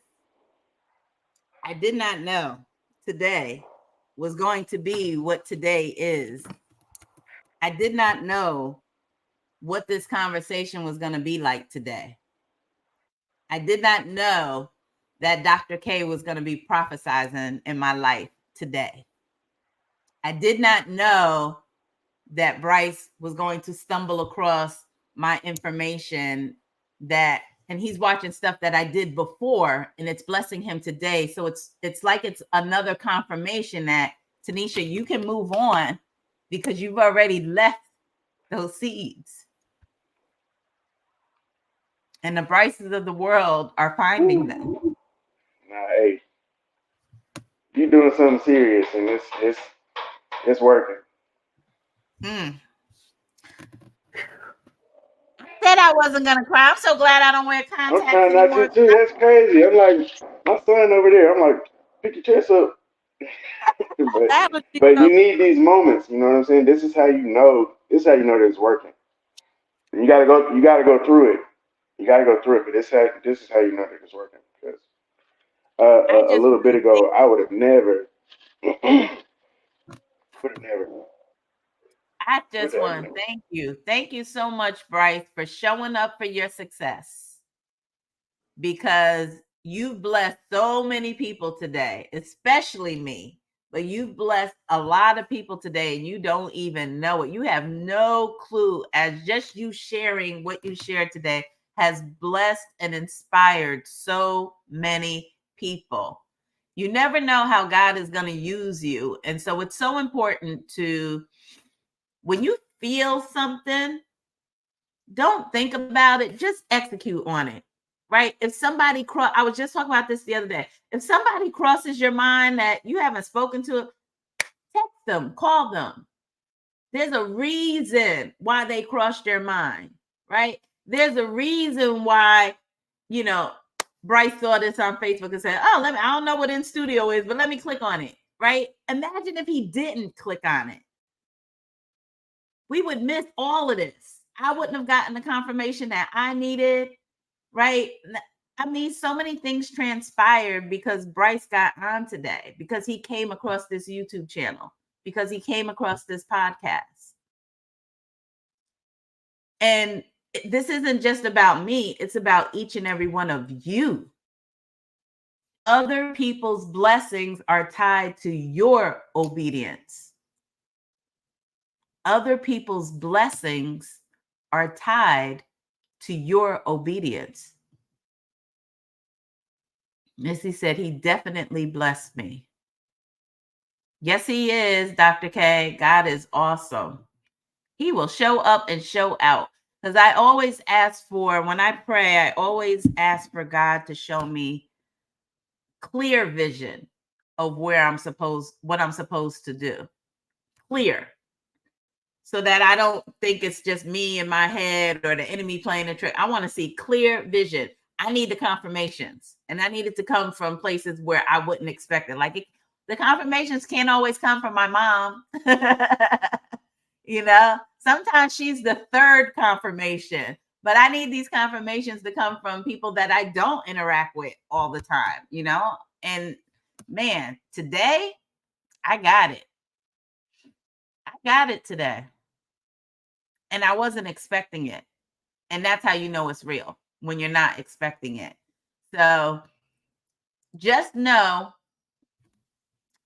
I did not know today was going to be what today is. I did not know what this conversation was going to be like today. I did not know that Dr. K was going to be prophesizing in my life today. I did not know that Bryce was going to stumble across my information that and he's watching stuff that I did before and it's blessing him today. So it's like it's another confirmation that Tanisha, you can move on because you've already left those seeds. And the Bryces of the world are finding them. Woo. Nah, hey, you doing something serious, and it's working. Mm. Said I wasn't gonna cry. I'm so glad I don't wear I'm contacts trying not anymore. to too. That's crazy. I'm like my son over there. I'm like, pick your chest up. but That would be but so. you need these moments. You know what I'm saying? This is how you know. This is how you know that it's working. And you gotta go. You gotta go through it. You gotta go through it. But this is how you know that it's working. Because I a just little bit want to thank, ago, I would have never, would have never, I would just have want to never. thank you. Thank you so much, Bryce, for showing up for your success because you've blessed so many people today, especially me. But you've blessed a lot of people today and you don't even know it. You have no clue as just you sharing what you shared today has blessed and inspired so many people. You never know how God is going to use you. And so it's so important to, when you feel something, don't think about it, just execute on it. Right? If somebody I was just talking about this the other day. If somebody crosses your mind that you haven't spoken to, text them, call them. There's a reason why they crossed your mind, right? There's a reason why, you know, Bryce saw this on Facebook and said, "Oh, I don't know what In Studio is, but let me click on it." Right? Imagine if he didn't click on it. We would miss all of this. I wouldn't have gotten the confirmation that I needed, right? I mean, so many things transpired because Bryce got on today, because he came across this YouTube channel, because he came across this podcast. And this isn't just about me, it's about each and every one of you. Other people's blessings are tied to your obedience. Other people's blessings are tied to your obedience. Missy said he definitely blessed me. Yes, he is, Dr. K. God is awesome. He will show up and show out. Because I always ask for, when I pray, I always ask for God to show me clear vision of what I'm supposed to do. Clear. So that I don't think it's just me in my head or the enemy playing a trick. I want to see clear vision. I need the confirmations, and I need it to come from places where I wouldn't expect it. The confirmations can't always come from my mom. Sometimes she's the third confirmation, but I need these confirmations to come from people that I don't interact with all the time. And man, today I got it. I got it today. And I wasn't expecting it. And that's how you know it's real, when you're not expecting it. So just know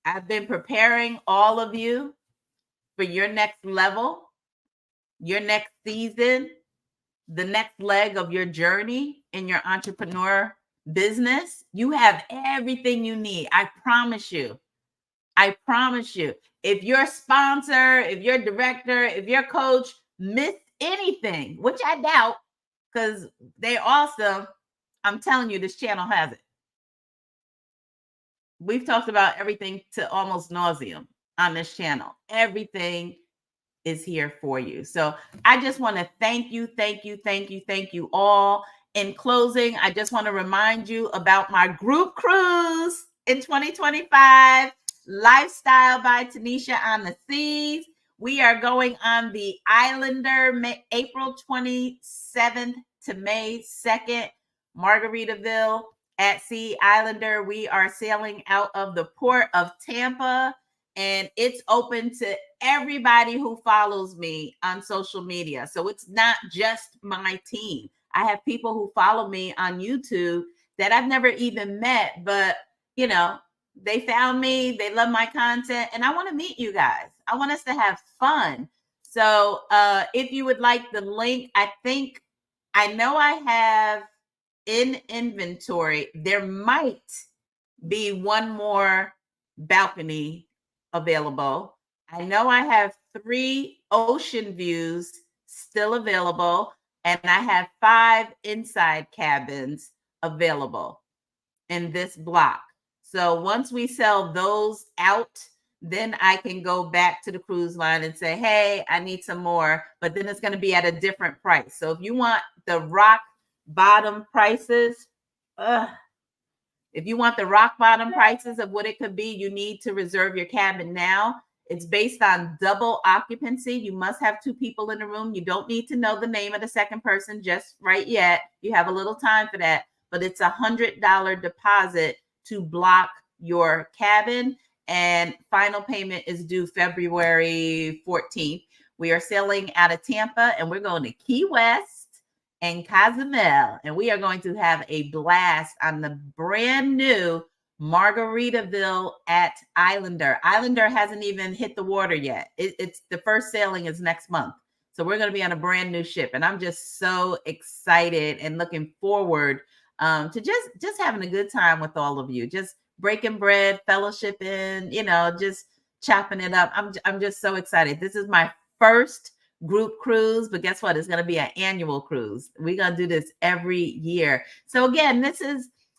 I've been preparing all of you for your next level, your next season, the next leg of your journey in your entrepreneur business. You have everything you need. I promise you. I promise you. If your sponsor, if your director, if your coach missed anything, which I doubt because they're awesome, I'm telling you, this channel has it. We've talked about everything to almost nauseum on this channel. Everything is here for you. So I just want to thank you, thank you, thank you, thank you all. In closing, I just want to remind you about my group cruise in 2025, Lifestyle by Tanisha on the Seas. We are going on the Islander, April 27th to May 2nd, Margaritaville at Sea Islander. We are sailing out of the port of Tampa, and it's open to everybody who follows me on social media. So it's not just my team. I have people who follow me on YouTube that I've never even met, but you know, they found me, they love my content, and I want to meet you guys. I want us to have fun. So if you would like the link, I know I have in inventory, there might be one more balcony available. I know I have 3 ocean views still available, and I have 5 inside cabins available in this block. So once we sell those out, then I can go back to the cruise line and say, hey, I need some more, but then it's going to be at a different price. So if you want the rock bottom prices, if you want the rock bottom prices of what it could be, you need to reserve your cabin now. It's based on double occupancy. You must have 2 people in the room. You don't need to know the name of the second person just right yet. You have a little time for that, but it's $100 deposit to block your cabin, and final payment is due February 14th. We are sailing out of Tampa, and we're going to Key West and Cozumel, and we are going to have a blast on the brand new Margaritaville at Islander. Islander hasn't even hit the water yet. It's the first sailing is next month. So we're going to be on a brand new ship, and I'm just so excited and looking forward to just having a good time with all of you, just breaking bread, fellowshipping, just chopping it up. I'm just so excited. This is my first group cruise, but guess what? It's going to be an annual cruise. We're going to do this every year. So again,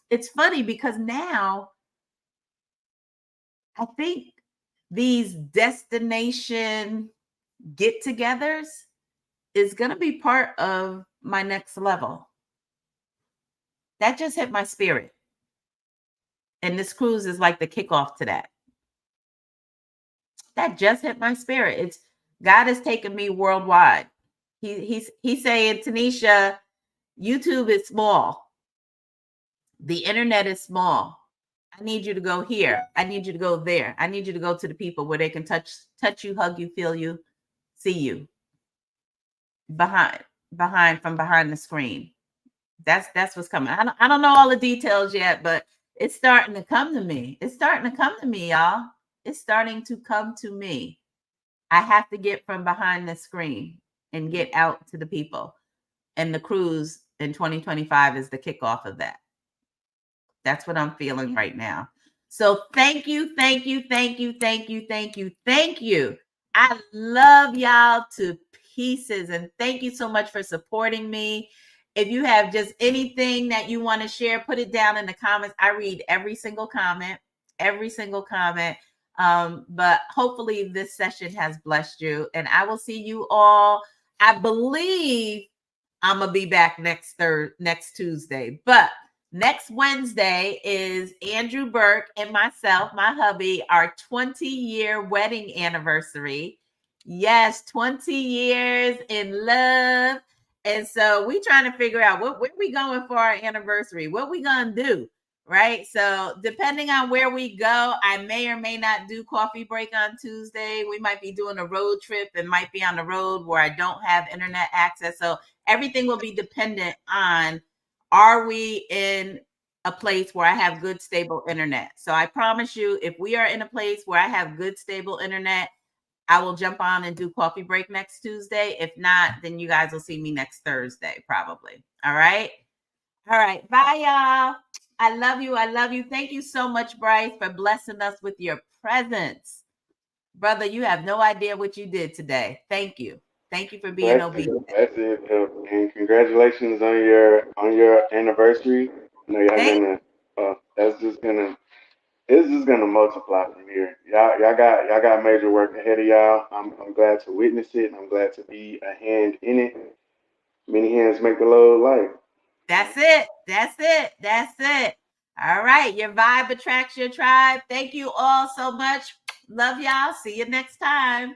it's funny because now I think these destination get-togethers is going to be part of my next level. That just hit my spirit. And this cruise is like the kickoff to that. That just hit my spirit. It's God has taken me worldwide. He's saying, Tanisha, YouTube is small. The internet is small. I need you to go here. I need you to go there. I need you to go to the people where they can touch you, hug you, feel you, see you from behind the screen. That's what's coming. I don't know all the details yet, but it's starting to come to me. It's starting to come to me, y'all. It's starting to come to me. I have to get from behind the screen and get out to the people. And the cruise in 2025 is the kickoff of that. That's what I'm feeling right now. So thank you, thank you, thank you, thank you, thank you, thank you. I love y'all to pieces, and thank you so much for supporting me. If you have just anything that you want to share, put it down in the comments. I read every single comment, every single comment. But hopefully this session has blessed you, and I will see you all. I believe I'm gonna be back next Tuesday, but next Wednesday is Andrew Burke and myself, my hubby, our 20-year wedding anniversary. Yes, 20 years in love. And so we trying to figure out where we going for our anniversary, what we gonna do, right? So depending on where we go, I may or may not do coffee break on Tuesday. We might be doing a road trip and might be on the road where I don't have internet access. So everything will be dependent on, are we in a place where I have good, stable internet. So I promise you, if we are in a place where I have good, stable internet, I will jump on and do coffee break next Tuesday. If not, then you guys will see me next Thursday, probably. All right. All right. Bye, y'all. I love you. I love you. Thank you so much, Bryce, for blessing us with your presence. Brother, you have no idea what you did today. Thank you. Thank you for being obedient. That's it. And congratulations on your anniversary. I know y'all Thank gonna. That's just gonna. It's just gonna multiply from here. Y'all got major work ahead of y'all. I'm glad to witness it. I'm glad to be a hand in it. Many hands make the load light. That's it. That's it. That's it. All right. Your vibe attracts your tribe. Thank you all so much. Love y'all. See you next time.